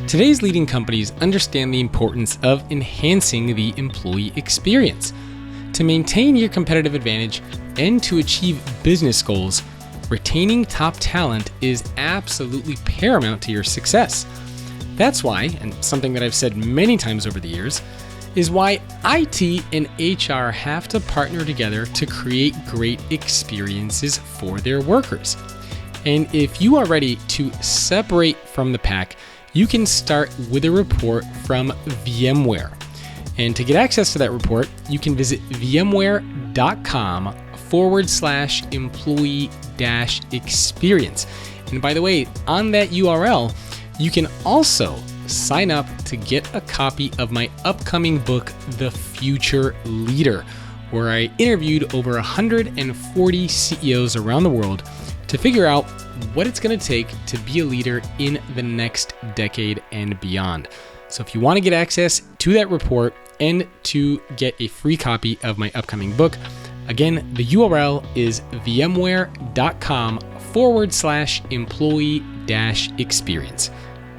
Today's leading companies understand the importance of enhancing the employee experience. To maintain your competitive advantage and to achieve business goals, retaining top talent is absolutely paramount to your success. That's why, and something that I've said many times over the years, is why IT and HR have to partner together to create great experiences for their workers. And if you are ready to separate from the pack, you can start with a report from VMware. And to get access to that report, you can visit vmware.com/employee-experience. And by the way, on that URL, you can also sign up to get a copy of my upcoming book, The Future Leader, where I interviewed over 140 CEOs around the world to figure out what it's going to take to be a leader in the next decade and beyond. So if you want to get access to that report and to get a free copy of my upcoming book, again, the URL is vmware.com/employee-experience.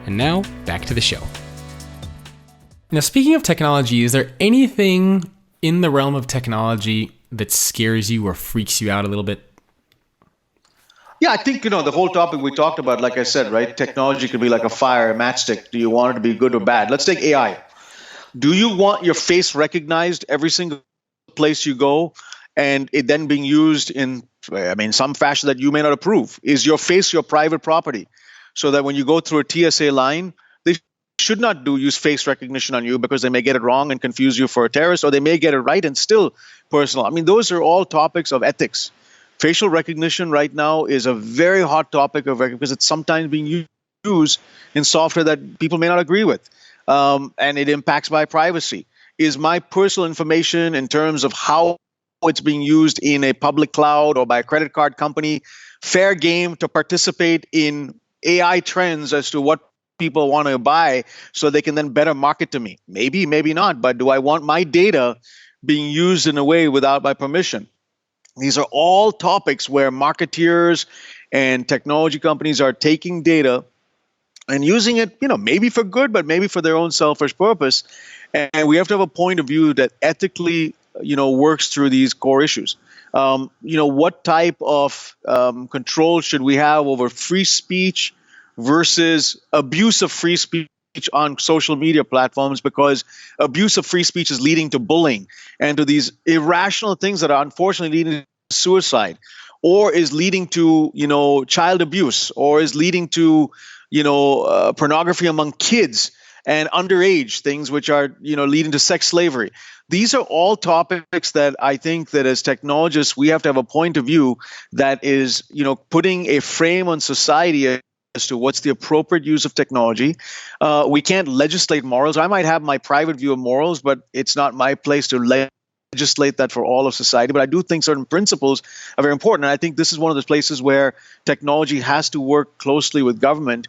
And now back to the show. Now, speaking of technology, is there anything in the realm of technology that scares you or freaks you out a little bit? Yeah, I think, the whole topic we talked about, like I said, right? Technology could be like a fire, a matchstick. Do you want it to be good or bad? Let's take AI. Do you want your face recognized every single place you go and it then being used in, some fashion that you may not approve? Is your face your private property? So that when you go through a TSA line, they should not use face recognition on you because they may get it wrong and confuse you for a terrorist, or they may get it right and still personal. Those are all topics of ethics. Facial recognition right now is a very hot topic because it's sometimes being used in software that people may not agree with, and it impacts my privacy. Is my personal information in terms of how it's being used in a public cloud or by a credit card company fair game to participate in AI trends as to what people want to buy so they can then better market to me? Maybe, maybe not. But do I want my data being used in a way without my permission? These are all topics where marketeers and technology companies are taking data and using it, maybe for good, but maybe for their own selfish purpose. And we have to have a point of view that ethically, works through these core issues. What type of control should we have over free speech versus abuse of free speech on social media platforms? Because abuse of free speech is leading to bullying and to these irrational things that are unfortunately leading to suicide, or is leading to, child abuse, or is leading to, pornography among kids and underage things, which are, leading to sex slavery. These are all topics that I think that as technologists, we have to have a point of view that is, putting a frame on society as to what's the appropriate use of technology. We can't legislate morals. I might have my private view of morals, but it's not my place to legislate that for all of society. But I do think certain principles are very important. And I think this is one of the places where technology has to work closely with government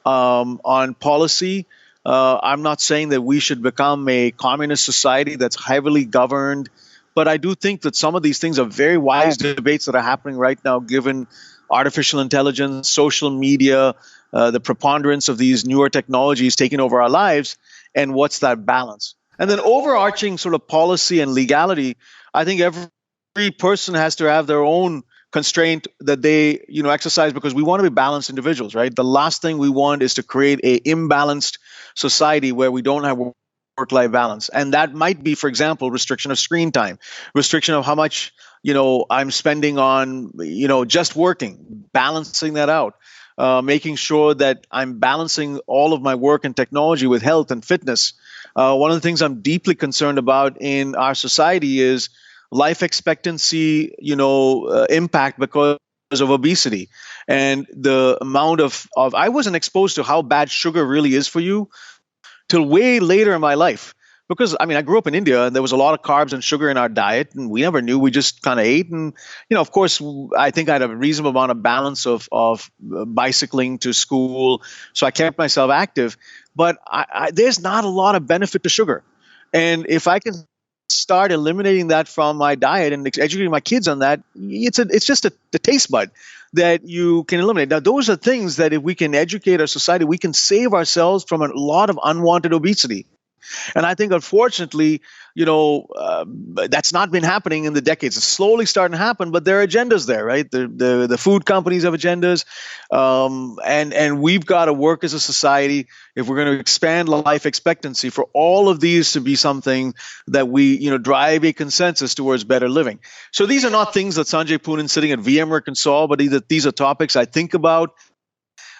on policy. I'm not saying that we should become a communist society that's heavily governed, but I do think that some of these things are very wise debates that are happening right now, given artificial intelligence, social media, the preponderance of these newer technologies taking over our lives, and what's that balance? And then overarching sort of policy and legality, I think every person has to have their own constraint that they, exercise, because we want to be balanced individuals, right? The last thing we want is to create a imbalanced society where we don't have work-life balance. And that might be, for example, restriction of screen time, restriction of how much, I'm spending on, just working, balancing that out, making sure that I'm balancing all of my work and technology with health and fitness. One of the things I'm deeply concerned about in our society is life expectancy, impact because of obesity and the amount of I wasn't exposed to how bad sugar really is for you till way later in my life. Because I grew up in India and there was a lot of carbs and sugar in our diet, and we never knew. We just kind of ate, and of course, I think I had a reasonable amount of balance of bicycling to school, so I kept myself active. But there's not a lot of benefit to sugar, and if I can start eliminating that from my diet and educating my kids on that, it's just the taste bud that you can eliminate. Now, those are things that if we can educate our society, we can save ourselves from a lot of unwanted obesity. And I think, unfortunately, that's not been happening in the decades. It's slowly starting to happen, but there are agendas there, right? The food companies have agendas, and we've got to work as a society if we're going to expand life expectancy for all of these to be something that we, drive a consensus towards better living. So these are not things that Sanjay Poonen sitting at VMware can solve, but these are topics I think about.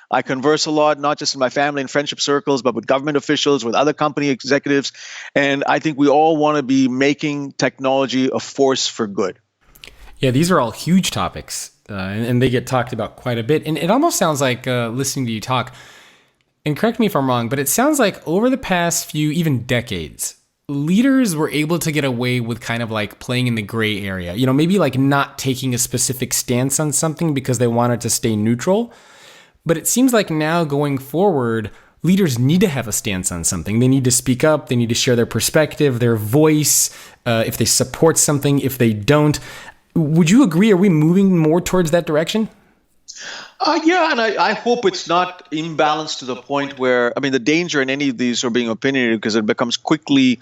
I converse a lot, not just in my family and friendship circles, but with government officials, with other company executives. And I think we all want to be making technology a force for good. Yeah, these are all huge topics, and they get talked about quite a bit. And it almost sounds like, listening to you talk, and correct me if I'm wrong, but it sounds like over the past few, even decades, leaders were able to get away with kind of like playing in the gray area. Maybe like not taking a specific stance on something because they wanted to stay neutral. But it seems like now going forward, leaders need to have a stance on something. They need to speak up. They need to share their perspective, their voice, if they support something, if they don't. Would you agree? Are we moving more towards that direction? Yeah, and I hope it's not imbalanced to the point where, the danger in any of these are being opinionated because it becomes quickly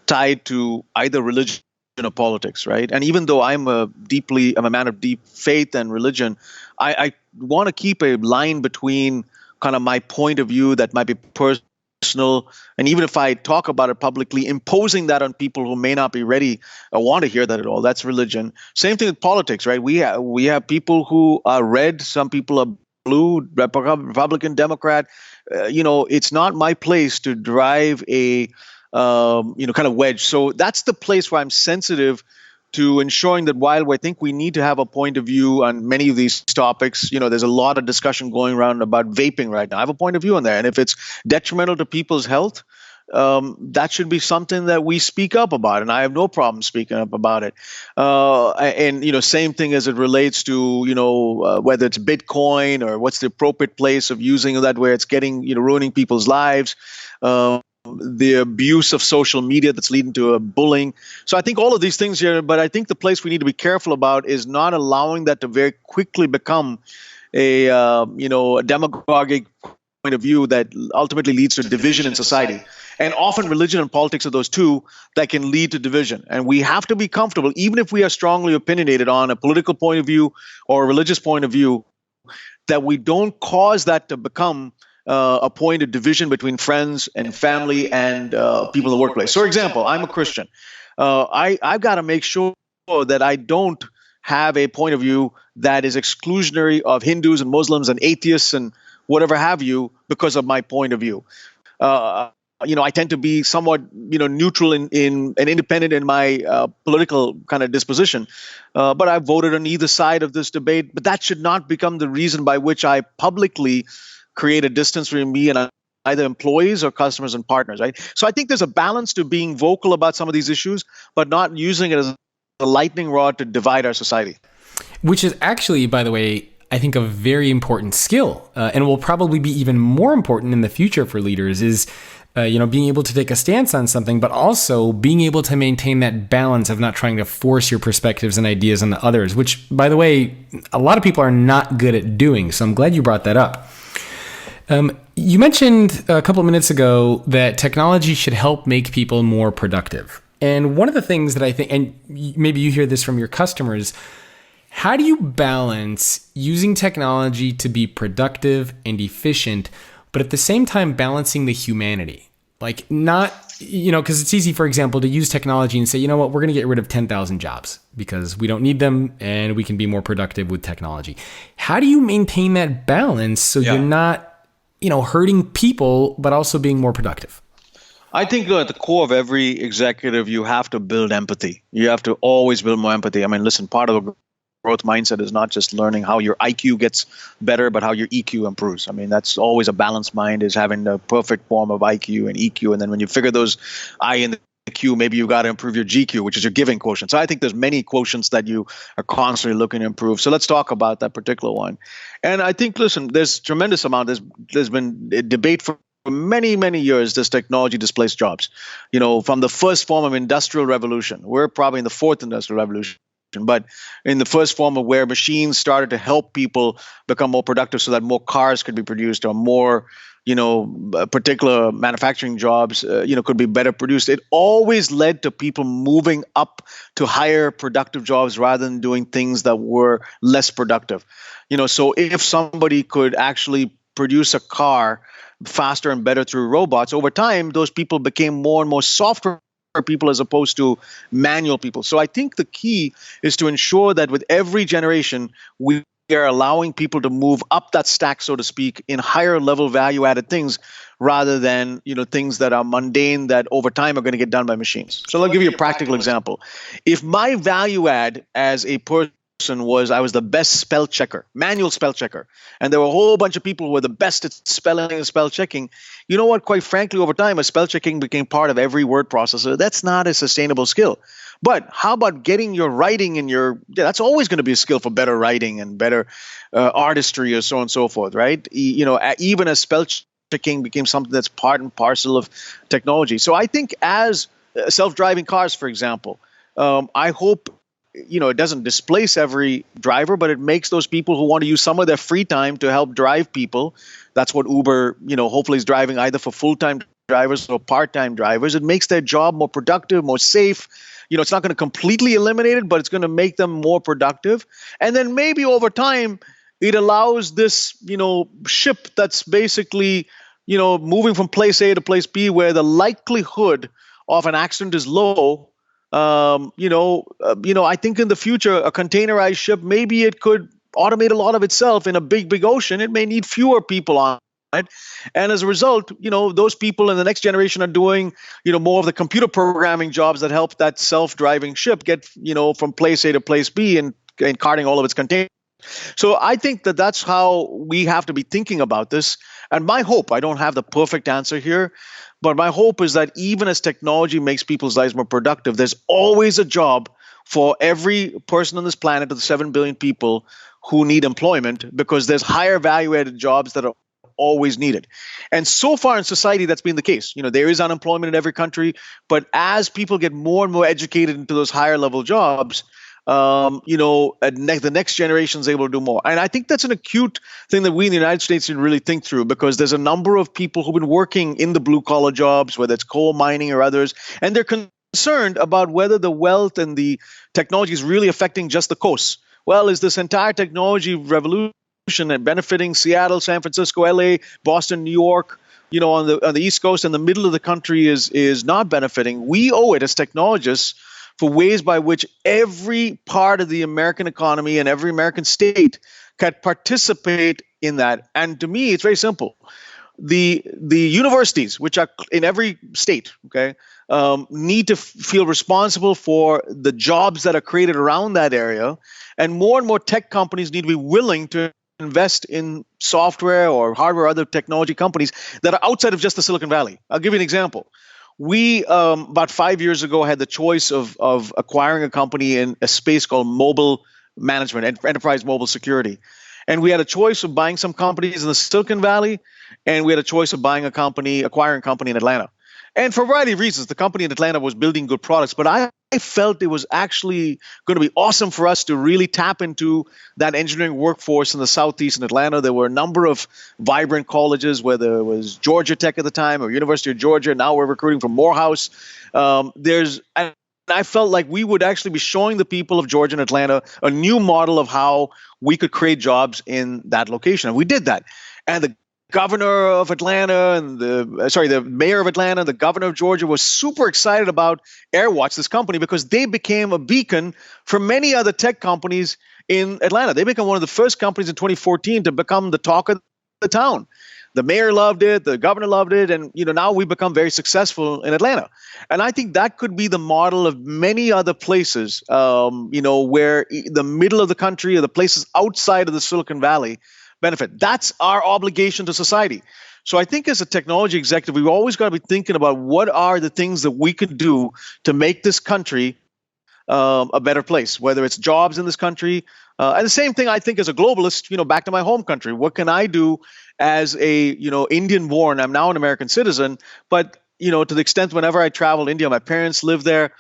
tied to either religion or politics, right? And even though I'm a man of deep faith and religion, I want to keep a line between kind of my point of view that might be personal, and even if I talk about it publicly, imposing that on people who may not be ready or want to hear that at all. That's religion. Same thing with politics, right? We have people who are red, some people are blue, Republican, Democrat. It's not my place to drive a kind of wedge. So that's the place where I'm sensitive to ensuring that while I think we need to have a point of view on many of these topics, there's a lot of discussion going around about vaping right now. I have a point of view on that. And if it's detrimental to people's health, that should be something that we speak up about. And I have no problem speaking up about it. And same thing as it relates to, whether it's Bitcoin or what's the appropriate place of using that where it's getting, ruining people's lives. The abuse of social media that's leading to bullying. So I think all of these things here, but I think the place we need to be careful about is not allowing that to very quickly become a demagogic point of view that ultimately leads to division in society. And often religion and politics are those two that can lead to division. And we have to be comfortable, even if we are strongly opinionated on a political point of view or a religious point of view, that we don't cause that to become a point of division between friends and family and people in the workplace. So, for example, I'm a Christian. I've got to make sure that I don't have a point of view that is exclusionary of Hindus and Muslims and atheists and whatever have you because of my point of view. I tend to be somewhat, neutral in and independent in my political kind of disposition. But I've voted on either side of this debate. But that should not become the reason by which I publicly create a distance between me and either employees or customers and partners, right? So I think there's a balance to being vocal about some of these issues, but not using it as a lightning rod to divide our society. Which is actually, by the way, I think a very important skill, and will probably be even more important in the future for leaders is, being able to take a stance on something, but also being able to maintain that balance of not trying to force your perspectives and ideas on the others, which, by the way, a lot of people are not good at doing. So I'm glad you brought that up. You mentioned a couple of minutes ago that technology should help make people more productive. And one of the things that I think, and maybe you hear this from your customers, how do you balance using technology to be productive and efficient, but at the same time balancing the humanity? Like not because it's easy, for example, to use technology and say, you know what, we're going to get rid of 10,000 jobs because we don't need them and we can be more productive with technology. How do you maintain that balance so you're not, hurting people, but also being more productive? I think at the core of every executive, you have to build empathy. You have to always build more empathy. I mean, listen, part of a growth mindset is not just learning how your IQ gets better, but how your EQ improves. I mean, that's always a balanced mind, is having the perfect form of IQ and EQ. And then when you figure those I and the Q, maybe you've got to improve your GQ, which is your giving quotient. So I think there's many quotients that you are constantly looking to improve. So let's talk about that particular one. And I think, listen, there's tremendous amount. There's been a debate for many, many years. This technology displaced jobs. From the first form of industrial revolution, we're probably in the fourth industrial revolution. But in the first form of where machines started to help people become more productive so that more cars could be produced or more, particular manufacturing jobs, could be better produced. It always led to people moving up to higher productive jobs rather than doing things that were less productive. So if somebody could actually produce a car faster and better through robots, over time, those people became more and more software people as opposed to manual people. So I think the key is to ensure that with every generation, we are allowing people to move up that stack, so to speak, in higher level value added things rather than, things that are mundane that over time are going to get done by machines. So I'll give you a practical example. If my value add as a person was I was the best spell checker, manual spell checker, and there were a whole bunch of people who were the best at spelling and spell checking. You know what? Quite frankly, over time, as spell checking became part of every word processor, that's not a sustainable skill. But how about getting your writing and that's always going to be a skill for better writing and better artistry or so on and so forth, right? Even as spell checking became something that's part and parcel of technology. So I think as self-driving cars, for example, I hope it doesn't displace every driver, but it makes those people who want to use some of their free time to help drive people. That's what Uber, hopefully is driving either for full-time drivers or part-time drivers. It makes their job more productive, more safe. It's not going to completely eliminate it, but it's going to make them more productive. And then maybe over time, it allows this, ship that's basically, moving from place A to place B, where the likelihood of an accident is low. I think in the future, a containerized ship, maybe it could automate a lot of itself in a big, big ocean. It may need fewer people on it. And as a result, those people in the next generation are doing, more of the computer programming jobs that help that self-driving ship get, from place A to place B and carting all of its containers. So I think that that's how we have to be thinking about this. And my hope, I don't have the perfect answer here, but my hope is that even as technology makes people's lives more productive, there's always a job for every person on this planet of the 7 billion people who need employment, because there's higher value-added jobs that are always needed. And so far in society, that's been the case. There is unemployment in every country, but as people get more and more educated into those higher level jobs, the next generation is able to do more. And I think that's an acute thing that we in the United States should really think through, because there's a number of people who've been working in the blue collar jobs, whether it's coal mining or others, and they're concerned about whether the wealth and the technology is really affecting just the coasts. Well, is this entire technology revolution and benefiting Seattle, San Francisco, LA, Boston, New York, on the East Coast, and the middle of the country is not benefiting? We owe it as technologists for ways by which every part of the American economy and every American state can participate in that. And to me, it's very simple. The universities, which are in every state, need to feel responsible for the jobs that are created around that area. And more tech companies need to be willing to invest in software or hardware or other technology companies that are outside of just the Silicon Valley. I'll give you an example. We, about 5 years ago, had the choice of acquiring a company in a space called mobile management, enterprise mobile security. And we had a choice of buying some companies in the Silicon Valley, and we had a choice of acquiring a company in Atlanta. And for a variety of reasons, the company in Atlanta was building good products, but I felt it was actually going to be awesome for us to really tap into that engineering workforce in the Southeast in Atlanta. There were a number of vibrant colleges, whether it was Georgia Tech at the time or University of Georgia. Now we're recruiting from Morehouse. And I felt like we would actually be showing the people of Georgia and Atlanta a new model of how we could create jobs in that location. And we did that. And the governor of Atlanta and the mayor of Atlanta, the governor of Georgia was super excited about AirWatch, this company, because they became a beacon for many other tech companies in Atlanta. They became one of the first companies in 2014 to become the talk of the town. The mayor loved it, the governor loved it, and now we've become very successful in Atlanta. And I think that could be the model of many other places, where the middle of the country or the places outside of the Silicon Valley benefit. That's our obligation to society. So I think as a technology executive, we've always got to be thinking about what are the things that we could do to make this country a better place, whether it's jobs in this country. And the same thing, I think, as a globalist, back to my home country. What can I do as a, Indian born? I'm now an American citizen, but, to the extent whenever I travel to India, my parents live there.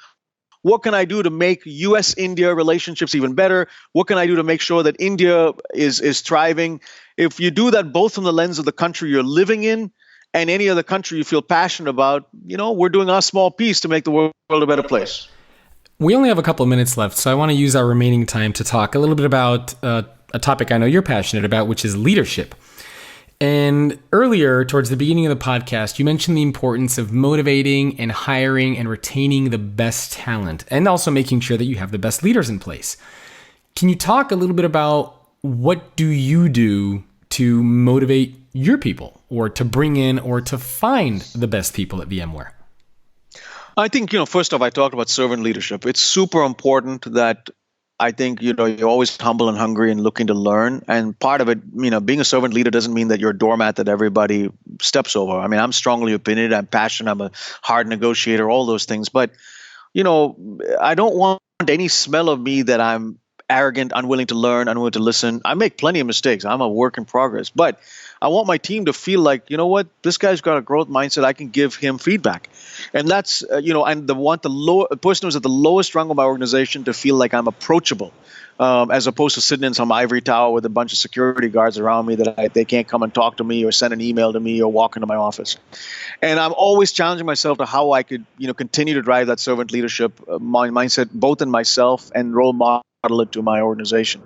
What can I do to make U.S.-India relationships even better? What can I do to make sure that India is thriving? If you do that both from the lens of the country you're living in and any other country you feel passionate about, we're doing our small piece to make the world a better place. We only have a couple of minutes left, so I want to use our remaining time to talk a little bit about a topic I know you're passionate about, which is leadership. And earlier, towards the beginning of the podcast, you mentioned the importance of motivating and hiring and retaining the best talent, and also making sure that you have the best leaders in place. Can you talk a little bit about what do you do to motivate your people, or to bring in or to find the best people at VMware? I think, first off, I talked about servant leadership. It's super important that I think, you're always humble and hungry and looking to learn. And part of it, being a servant leader doesn't mean that you're a doormat that everybody steps over. I mean, I'm strongly opinionated, I'm passionate, I'm a hard negotiator, all those things. But, I don't want any smell of me that I'm arrogant, unwilling to learn, unwilling to listen. I make plenty of mistakes. I'm a work in progress. But I want my team to feel like, this guy's got a growth mindset. I can give him feedback. And that's, and the person who's at the lowest rung of my organization to feel like I'm approachable, as opposed to sitting in some ivory tower with a bunch of security guards around me that they can't come and talk to me or send an email to me or walk into my office. And I'm always challenging myself to how I could, continue to drive that servant leadership mindset, both in myself and role model it to my organization.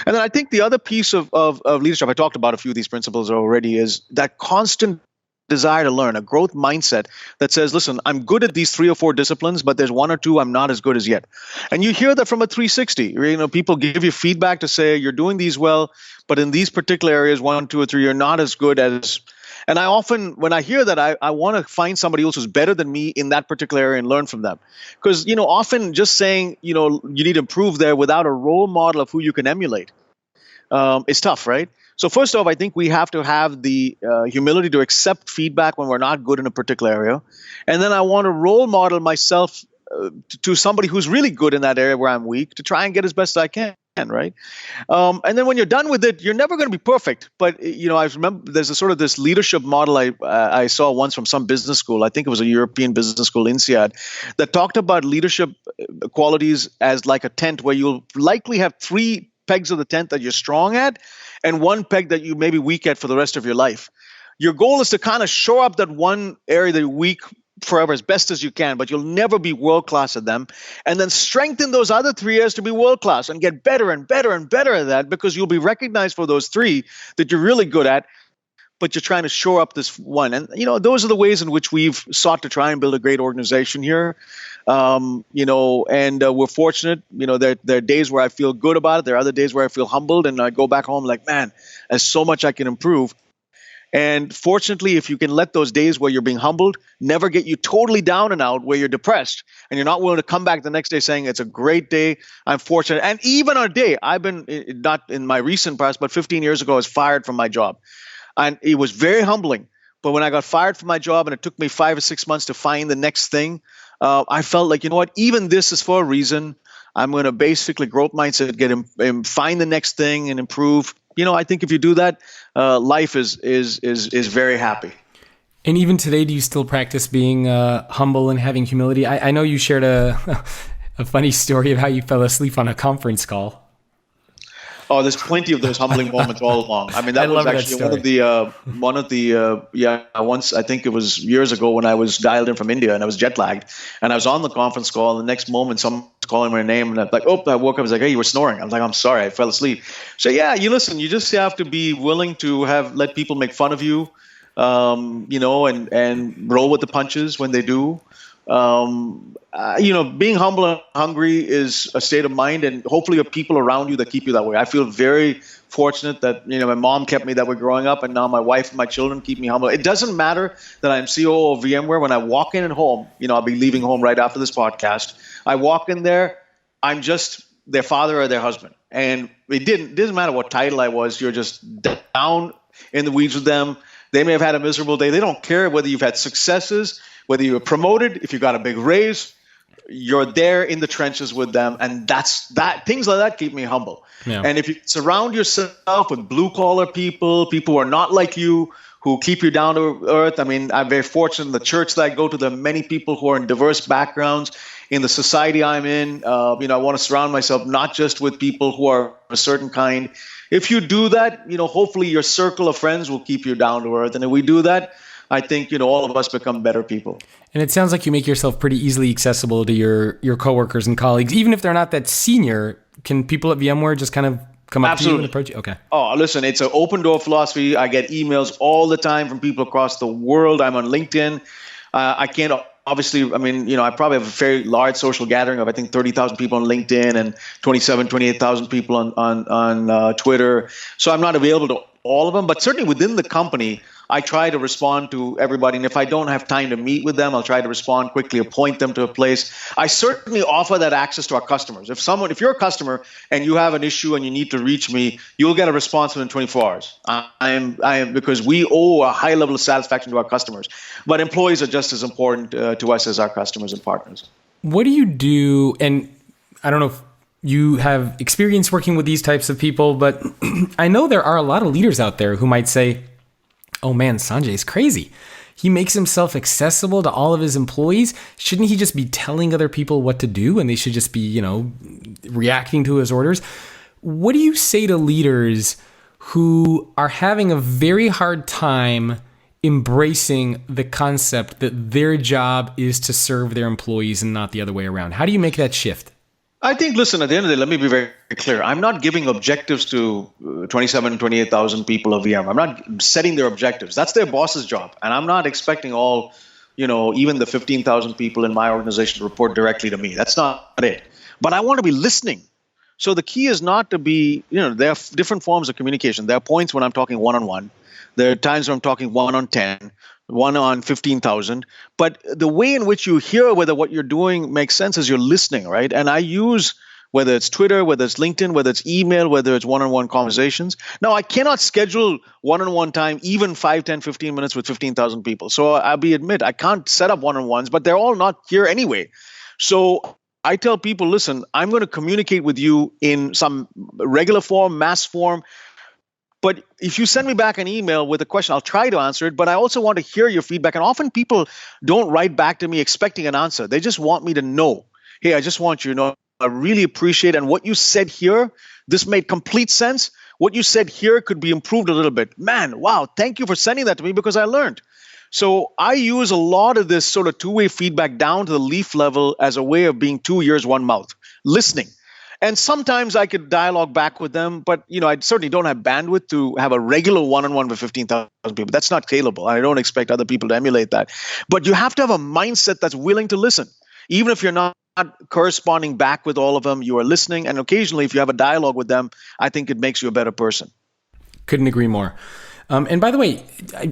And then I think the other piece of leadership, I talked about a few of these principles already, is that constant desire to learn, a growth mindset that says, listen, I'm good at these 3 or 4 disciplines, but there's 1 or 2 I'm not as good as yet. And you hear that from a 360. People give you feedback to say you're doing these well, but in these particular areas, 1, 2, or 3, you're not as good as. And I often, when I hear that, I want to find somebody else who's better than me in that particular area and learn from them. Because, often just saying, you need to improve there without a role model of who you can emulate is tough, right? So first off, I think we have to have the humility to accept feedback when we're not good in a particular area. And then I want to role model myself to somebody who's really good in that area where I'm weak to try and get as best as I can. Right. And then when you're done with it, you're never going to be perfect. But, I remember there's a sort of this leadership model I saw once from some business school. I think it was a European business school, INSEAD, that talked about leadership qualities as like a tent where you'll likely have 3 pegs of the tent that you're strong at and 1 peg that you may be weak at for the rest of your life. Your goal is to kind of shore up that one area that you're weak forever as best as you can, but you'll never be world-class at them. And then strengthen those other 3 areas to be world-class and get better and better and better at that, because you'll be recognized for those 3 that you're really good at, but you're trying to shore up this one. And, those are the ways in which we've sought to try and build a great organization here. And we're fortunate, there are days where I feel good about it. There are other days where I feel humbled, and I go back home like, man, there's so much I can improve. And fortunately, if you can let those days where you're being humbled never get you totally down and out where you're depressed and you're not willing to come back the next day saying it's a great day, I'm fortunate. And even on a day, I've been, not in my recent past, but 15 years ago, I was fired from my job. And it was very humbling. But when I got fired from my job and it took me 5 or 6 months to find the next thing, I felt like, even this is for a reason. I'm going to basically growth mindset, find the next thing and improve. I think if you do that, life is very happy. And even today, do you still practice being humble and having humility? I know you shared a funny story of how you fell asleep on a conference call. Oh, there's plenty of those humbling moments all along. I mean, that was actually once, I think it was years ago when I was dialed in from India and I was jet lagged and I was on the conference call. And the next moment, someone's calling my name and I'm like, oh, I woke up. I was like, hey, you were snoring. I was like, I'm sorry, I fell asleep. So yeah, you just have to be willing to let people make fun of you, and roll with the punches when they do. Being humble and hungry is a state of mind, and hopefully, the people around you that keep you that way. I feel very fortunate that my mom kept me that way growing up, and now my wife and my children keep me humble. It doesn't matter that I'm COO of VMware. When I walk in at home, I'll be leaving home right after this podcast. I walk in there, I'm just their father or their husband, and it didn't matter what title I was. You're just down in the weeds with them. They may have had a miserable day. They don't care whether you've had successes, whether you were promoted, if you got a big raise. You're there in the trenches with them, and things like that keep me humble. Yeah. And if you surround yourself with blue-collar people who are not like you, who keep you down to earth. I mean, I'm very fortunate in the church that I go to. There are many people who are in diverse backgrounds in the society I'm in. I want to surround myself not just with people who are a certain kind. If you do that, hopefully your circle of friends will keep you down to earth. And if we do that, I think, all of us become better people. And it sounds like you make yourself pretty easily accessible to your coworkers and colleagues, even if they're not that senior. Can people at VMware just kind of come up to you and approach you? Okay. Oh, listen, it's an open door philosophy. I get emails all the time from people across the world. I'm on LinkedIn. I can't obviously, I probably have a very large social gathering of, I think, 30,000 people on LinkedIn and 28,000 people on Twitter. So I'm not available to all of them, but certainly within the company, I try to respond to everybody. And if I don't have time to meet with them, I'll try to respond quickly, appoint them to a place. I certainly offer that access to our customers. If you're a customer and you have an issue and you need to reach me, you'll get a response within 24 hours. I am because we owe a high level of satisfaction to our customers. But employees are just as important to us as our customers and partners. What do you do? And I don't know if you have experience working with these types of people, but I know there are a lot of leaders out there who might say, oh man, Sanjay's crazy. He makes himself accessible to all of his employees. Shouldn't he just be telling other people what to do and they should just be, reacting to his orders? What do you say to leaders who are having a very hard time embracing the concept that their job is to serve their employees and not the other way around? How do you make that shift? I think, listen, at the end of the day, let me be very clear. I'm not giving objectives to 28,000 people of VM. I'm not setting their objectives. That's their boss's job. And I'm not expecting all, even the 15,000 people in my organization to report directly to me. That's not it. But I want to be listening. So the key is not to be, there are different forms of communication. There are points when I'm talking one-on-one. There are times when I'm talking one-on-10. One on 15,000. But the way in which you hear whether what you're doing makes sense is you're listening, right? And I use, whether it's Twitter, whether it's LinkedIn, whether it's email, whether it's one-on-one conversations. Now, I cannot schedule one-on-one time, even 5, 10, 15 minutes with 15,000 people. So admit, I can't set up one-on-ones, but they're all not here anyway. So I tell people, listen, I'm going to communicate with you in some regular form, mass form. But if you send me back an email with a question, I'll try to answer it. But I also want to hear your feedback. And often people don't write back to me expecting an answer. They just want me to know, hey, I just want you to know, I really appreciate. And what you said here, this made complete sense. What you said here could be improved a little bit. Man, wow, thank you for sending that to me because I learned. So I use a lot of this sort of two-way feedback down to the leaf level as a way of being 2 ears, one mouth, listening. And sometimes I could dialogue back with them, but I certainly don't have bandwidth to have a regular one-on-one with 15,000 people. That's not scalable. I don't expect other people to emulate that. But you have to have a mindset that's willing to listen. Even if you're not corresponding back with all of them, you are listening. And occasionally, if you have a dialogue with them, I think it makes you a better person. Couldn't agree more. And by the way,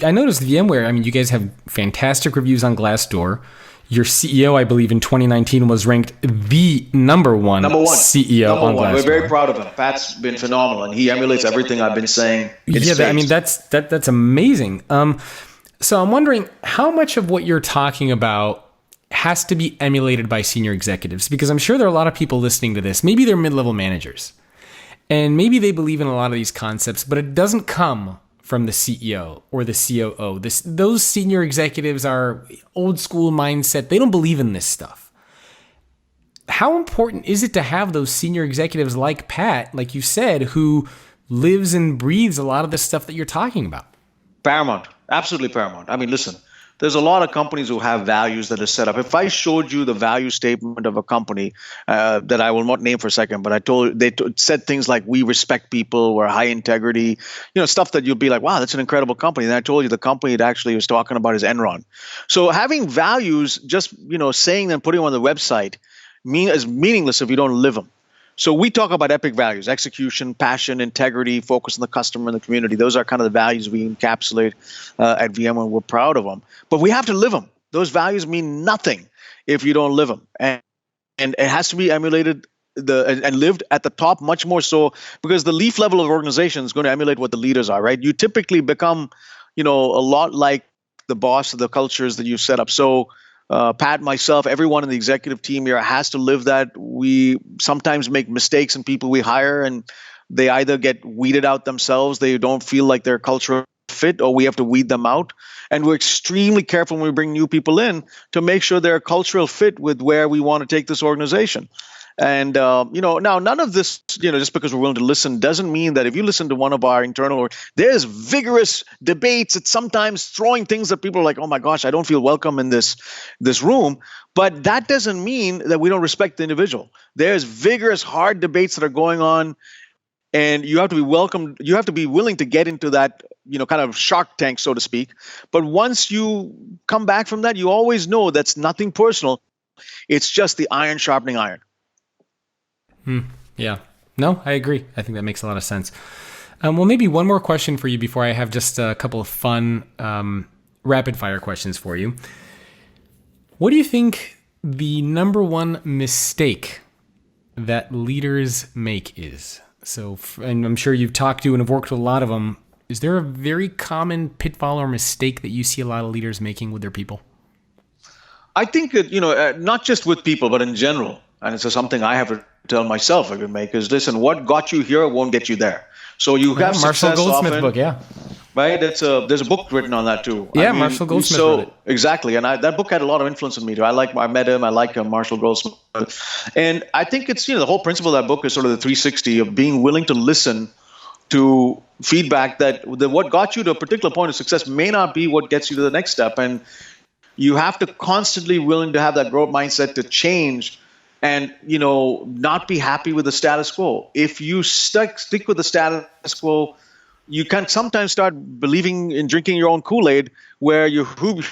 I noticed VMware, you guys have fantastic reviews on Glassdoor. Your CEO, I believe, in 2019 was ranked the number one CEO on Glassdoor. We're very proud of him. Pat's been phenomenal, and he emulates everything I've been saying. That's amazing. So I'm wondering how much of what you're talking about has to be emulated by senior executives, because I'm sure there are a lot of people listening to this. Maybe they're mid-level managers, and maybe they believe in a lot of these concepts, but it doesn't come from the CEO or the COO. Those senior executives are old school mindset. They don't believe in this stuff. how important is it to have those senior executives like Pat, like you said, who lives and breathes a lot of the stuff that you're talking about? Paramount, absolutely paramount. I mean, listen, there's a lot of companies who have values that are set up. If I showed you the value statement of a company that I will not name for a second, but said things like we respect people, we're high integrity, stuff that you'll be like, wow, that's an incredible company. And I told you the company it actually was talking about is Enron. So having values, just saying them, putting them on the website, is meaningless if you don't live them. So we talk about epic values: execution, passion, integrity, focus on the customer and the community. Those are kind of the values we encapsulate at VMware. We're proud of them, but we have to live them. Those values mean nothing if you don't live them, and it has to be emulated and lived at the top, much more so, because the leaf level of organization is going to emulate what the leaders are. Right? You typically become, a lot like the boss of the cultures that you set up. So. Pat, myself, everyone in the executive team here has to live that. We sometimes make mistakes in people we hire, and they either get weeded out themselves, they don't feel like they're cultural fit, or we have to weed them out. And we're extremely careful when we bring new people in to make sure they're a cultural fit with where we want to take this organization. And, now none of this, just because we're willing to listen doesn't mean that if you listen to one of our internal, there's vigorous debates. It's sometimes throwing things that people are like, oh my gosh, I don't feel welcome in this room. But that doesn't mean that we don't respect the individual. There's vigorous, hard debates that are going on. And you have to be welcome. You have to be willing to get into that, kind of shark tank, so to speak. But once you come back from that, you always know that's nothing personal. It's just the iron sharpening iron. Yeah. No, I agree. I think that makes a lot of sense. Well, maybe one more question for you before I have just a couple of fun rapid fire questions for you. What do you think the number one mistake that leaders make is? So, and I'm sure you've talked to and have worked with a lot of them. Is there a very common pitfall or mistake that you see a lot of leaders making with their people? I think that, not just with people, but in general, and it's something I have to tell myself I can make is, listen, what got you here won't get you there. So you have Marshall success Goldsmith often, book, yeah. Right? There's a book written on that too. Yeah, Marshall Goldsmith wrote it. Exactly, and that book had a lot of influence on me too. I met him. I like Marshall Goldsmith, and I think it's the whole principle of that book is sort of the 360 of being willing to listen to feedback that what got you to a particular point of success may not be what gets you to the next step, and you have to constantly willing to have that growth mindset to change. And, not be happy with the status quo. If you stick with the status quo, you can sometimes start believing in drinking your own Kool-Aid, where your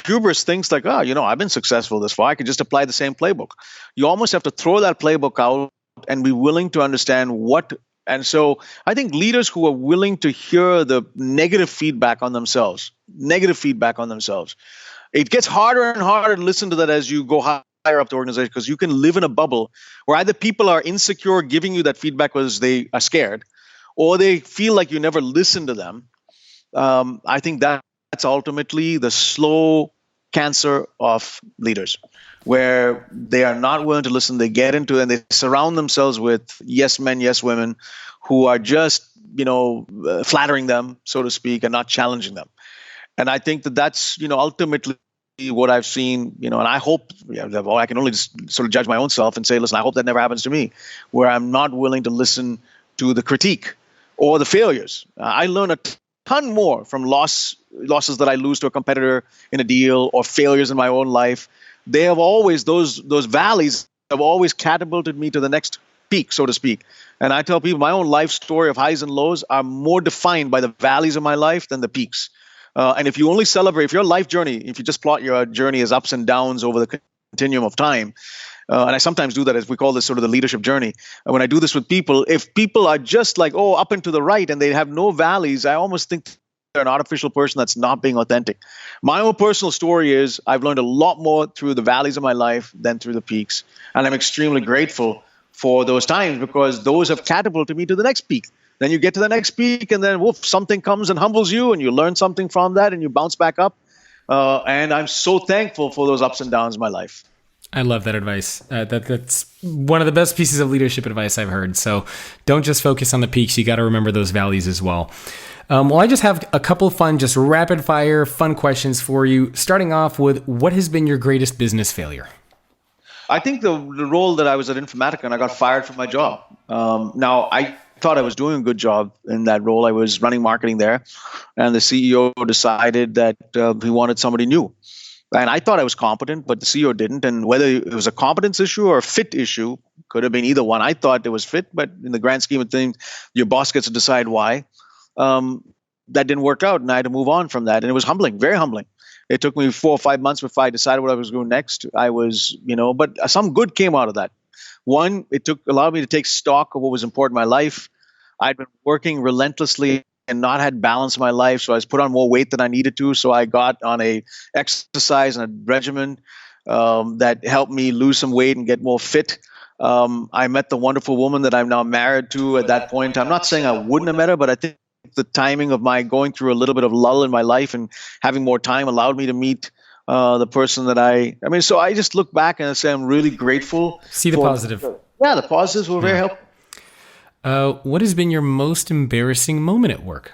hubris thinks like, I've been successful this far. I can just apply the same playbook. You almost have to throw that playbook out and be willing to understand what. And so I think leaders who are willing to hear the negative feedback on themselves, it gets harder and harder to listen to that as you go higher up the organization, because you can live in a bubble where either people are insecure giving you that feedback because they are scared, or they feel like you never listen to them. I think that's ultimately the slow cancer of leaders, where they are not willing to listen. They get into it and they surround themselves with yes men, yes women who are just, flattering them, so to speak, and not challenging them. And I think that's, ultimately what I've seen, and I hope, I can only just sort of judge my own self and say, listen, I hope that never happens to me, where I'm not willing to listen to the critique or the failures. I learn a ton more from losses that I lose to a competitor in a deal, or failures in my own life. They have always, those valleys have always catapulted me to the next peak, so to speak. And I tell people my own life story of highs and lows are more defined by the valleys of my life than the peaks. And if you only celebrate, if your life journey, if you just plot your journey as ups and downs over the continuum of time, and I sometimes do that, as we call this sort of the leadership journey. And when I do this with people, if people are just like, up and to the right, and they have no valleys, I almost think they're an artificial person that's not being authentic. My own personal story is I've learned a lot more through the valleys of my life than through the peaks. And I'm extremely grateful for those times, because those have catapulted me to the next peak. Then you get to the next peak, and then something comes and humbles you, and you learn something from that, and you bounce back up. And I'm so thankful for those ups and downs in my life. I love that advice. That's one of the best pieces of leadership advice I've heard. So don't just focus on the peaks. You got to remember those valleys as well. Well, I just have a couple of fun, just rapid fire, fun questions for you. Starting off with, what has been your greatest business failure? I think the role that I was at Informatica, and I got fired from my job. Now, I thought I was doing a good job in that role. I was running marketing there, and the CEO decided that he wanted somebody new. And I thought I was competent, but the CEO didn't. And whether it was a competence issue or a fit issue, could have been either one. I thought it was fit, but in the grand scheme of things, your boss gets to decide why. Um, that didn't work out, and I had to move on from that. And it was humbling, very humbling. It took me 4 or 5 months before I decided what I was doing next. I was, but some good came out of that. One, allowed me to take stock of what was important in my life. I'd been working relentlessly and not had balance in my life, so I was put on more weight than I needed to. So I got on a exercise and a regimen that helped me lose some weight and get more fit. I met the wonderful woman that I'm now married to at that point. I'm not saying I wouldn't have met her, but I think the timing of my going through a little bit of lull in my life and having more time allowed me to meet the person that so I just look back and I say I'm really grateful. See the positive. Yeah, the positives were very helpful. What has been your most embarrassing moment at work?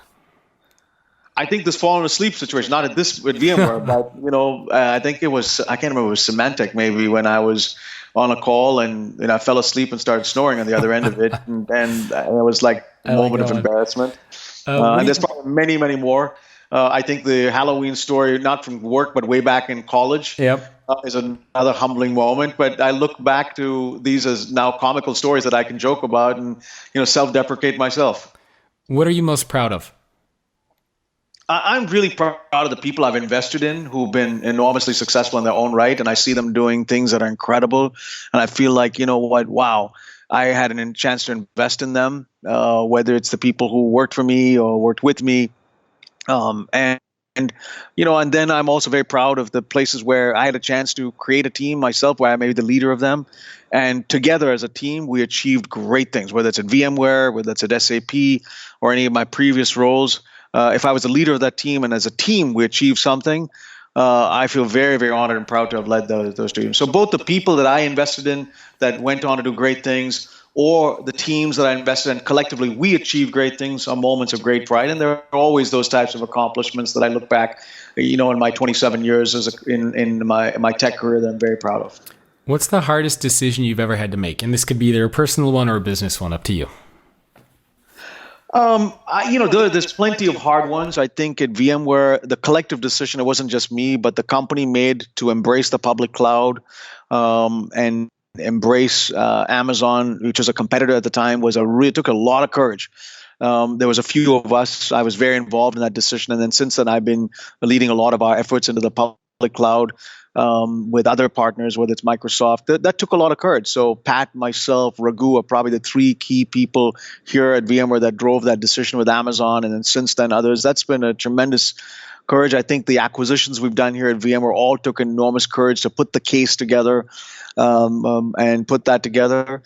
I think this falling asleep situation, not at VMware, but I think I can't remember, it was Symantec maybe, when I was on a call and I fell asleep and started snoring on the other end of it, and it was like a moment of embarrassment. And there's probably many, many more. I think the Halloween story, not from work, but way back in college, is another humbling moment. But I look back to these as now comical stories that I can joke about and self-deprecate myself. What are you most proud of? I'm really proud of the people I've invested in who've been enormously successful in their own right, and I see them doing things that are incredible. And I feel like, wow, I had a chance to invest in them, whether it's the people who worked for me or worked with me. And then I'm also very proud of the places where I had a chance to create a team myself, where I may be the leader of them. And together as a team, we achieved great things, whether it's at VMware, whether it's at SAP, or any of my previous roles. If I was the leader of that team and as a team we achieved something, I feel very, very honored and proud to have led those teams. So both the people that I invested in that went on to do great things, or the teams that I invested in, collectively we achieved great things, are moments of great pride. And there are always those types of accomplishments that I look back, in my 27 years in my tech career that I'm very proud of. What's the hardest decision you've ever had to make? And this could be either a personal one or a business one, up to you. There's plenty of hard ones. I think at VMware, the collective decision, it wasn't just me, but the company made to embrace the public cloud and embrace Amazon, which was a competitor at the time, it took a lot of courage. There was a few of us. I was very involved in that decision. And then since then, I've been leading a lot of our efforts into the public cloud with other partners, whether it's Microsoft. That took a lot of courage. So Pat, myself, Raghu are probably the three key people here at VMware that drove that decision with Amazon. And then since then, others. That's been a tremendous courage. I think the acquisitions we've done here at VMware all took enormous courage to put the case together and put that together.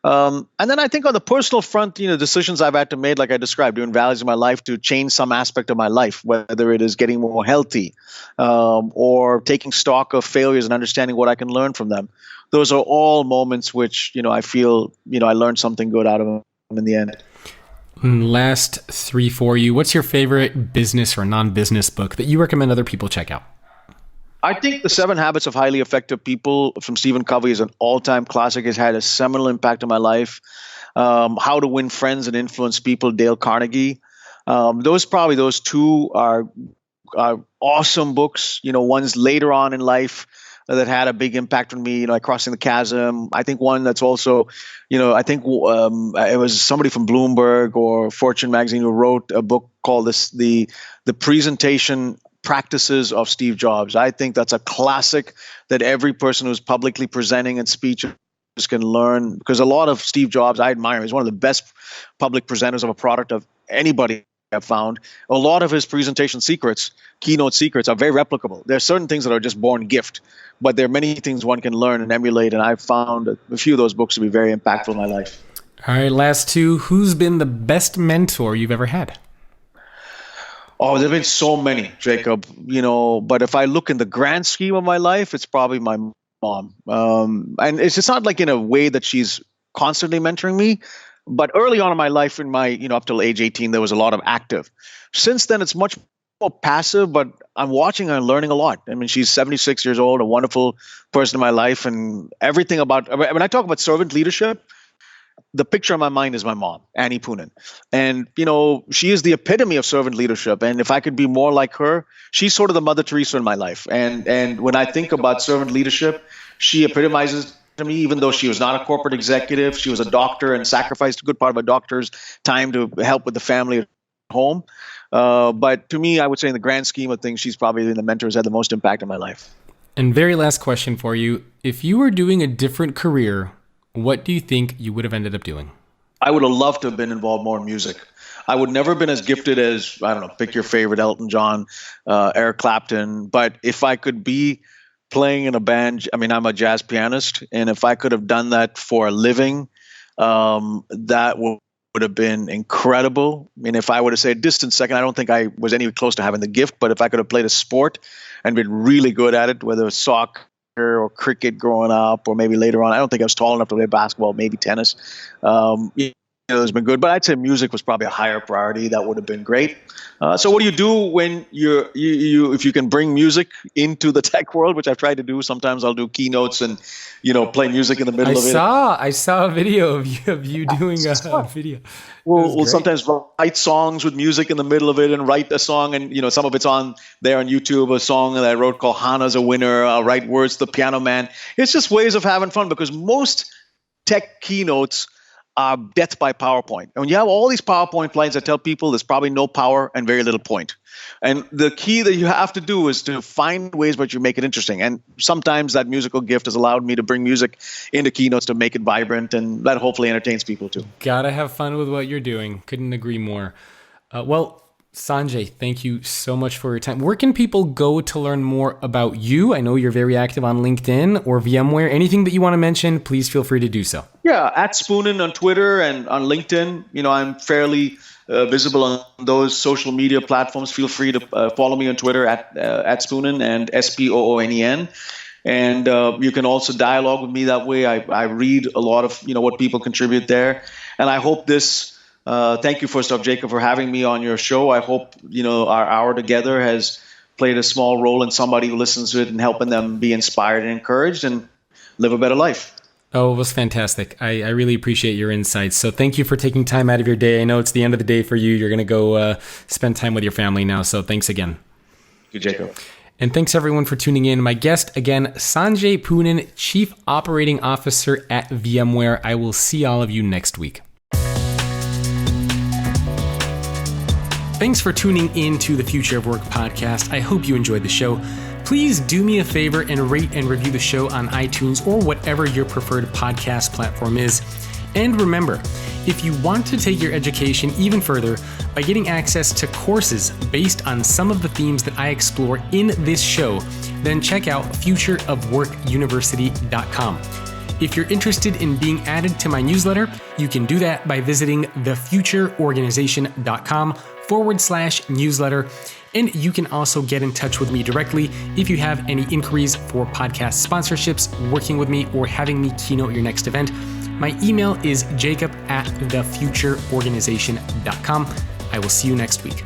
And then I think on the personal front, decisions I've had to make, like I described, doing values in my life to change some aspect of my life, whether it is getting more healthy or taking stock of failures and understanding what I can learn from them. Those are all moments which, I feel, I learned something good out of them in the end. Last three for you. What's your favorite business or non-business book that you recommend other people check out? I think The 7 Habits of Highly Effective People from Stephen Covey is an all-time classic. It's had a seminal impact on my life. How to Win Friends and Influence People, Dale Carnegie. Those two are awesome books. Ones later on in life that had a big impact on me, like Crossing the Chasm. I think one that's also, I think it was somebody from Bloomberg or Fortune magazine who wrote a book called the Presentation Practices of Steve Jobs. I think that's a classic that every person who's publicly presenting and speeches can learn, because a lot of Steve Jobs, I admire him. He's one of the best public presenters of a product of anybody I've found. A lot of his presentation secrets, keynote secrets, are very replicable. There are certain things that are just born gift, but there are many things one can learn and emulate, and I've found a few of those books to be very impactful in my life. All right, last two. Who's been the best mentor you've ever had? Oh, there have been so many, Jacob, but if I look in the grand scheme of my life, it's probably my mom. And it's just not like in a way that she's constantly mentoring me, but early on in my life, up till age 18, there was a lot of active. Since then, it's much more passive, but I'm watching her and learning a lot. I mean, she's 76 years old, a wonderful person in my life, and everything about. When I talk about servant leadership, the picture in my mind is my mom, Annie Poonen. And, she is the epitome of servant leadership. And if I could be more like her, she's sort of the Mother Teresa in my life. And when I think about servant leadership, she epitomizes to me, even though she was not a corporate executive, she was a doctor and sacrificed a good part of a doctor's time to help with the family at home. But to me, I would say in the grand scheme of things, she's probably the mentor who's had the most impact in my life. And very last question for you. If you were doing a different career, what do you think you would have ended up doing? I would have loved to have been involved more in music. I would never have been as gifted as, I don't know, pick your favorite, Elton John, Eric Clapton. But if I could be playing in a band, I mean, I'm a jazz pianist, and if I could have done that for a living, that would have been incredible. I mean, if I were to say a distant second, I don't think I was anywhere close to having the gift, but if I could have played a sport and been really good at it, whether it's soccer or cricket growing up, or maybe later on, I don't think I was tall enough to play basketball, maybe tennis. It's been good, but I'd say music was probably a higher priority. That would have been great. So what do you do when if you can bring music into the tech world, which I've tried to do? Sometimes I'll do keynotes and, play music in the middle of it. I saw a video of you doing a video. We'll sometimes write songs with music in the middle of it and write a song. And, some of it's on there on YouTube, a song that I wrote called Hana's a Winner. I'll write words to the Piano Man. It's just ways of having fun, because most tech keynotes are death by PowerPoint. And when you have all these PowerPoint slides, I tell people there's probably no power and very little point. And the key that you have to do is to find ways but you make it interesting. And sometimes that musical gift has allowed me to bring music into keynotes to make it vibrant, and that hopefully entertains people too. Gotta have fun with what you're doing. Couldn't agree more. Sanjay, thank you so much for your time. Where can people go to learn more about you? I know you're very active on LinkedIn or VMware. Anything that you want to mention, please feel free to do so. Yeah, @Spoonen on Twitter and on LinkedIn. I'm fairly visible on those social media platforms. Feel free to follow me on Twitter at Spoonen and SPOONEN. And you can also dialogue with me that way. I read a lot of what people contribute there. And I hope this thank you, first off, Jacob, for having me on your show. I hope, our hour together has played a small role in somebody who listens to it and helping them be inspired and encouraged and live a better life. Oh, it was fantastic. I really appreciate your insights. So thank you for taking time out of your day. I know it's the end of the day for you. You're going to go spend time with your family now. So thanks again. Thank you, Jacob. And thanks everyone for tuning in. My guest again, Sanjay Poonen, Chief Operating Officer at VMware. I will see all of you next week. Thanks for tuning in to the Future of Work podcast. I hope you enjoyed the show. Please do me a favor and rate and review the show on iTunes or whatever your preferred podcast platform is. And remember, if you want to take your education even further by getting access to courses based on some of the themes that I explore in this show, then check out futureofworkuniversity.com. If you're interested in being added to my newsletter, you can do that by visiting thefutureorganization.com/newsletter. And you can also get in touch with me directly if you have any inquiries for podcast sponsorships, working with me, or having me keynote your next event. My email is jacob@thefutureorganization.com. I will see you next week.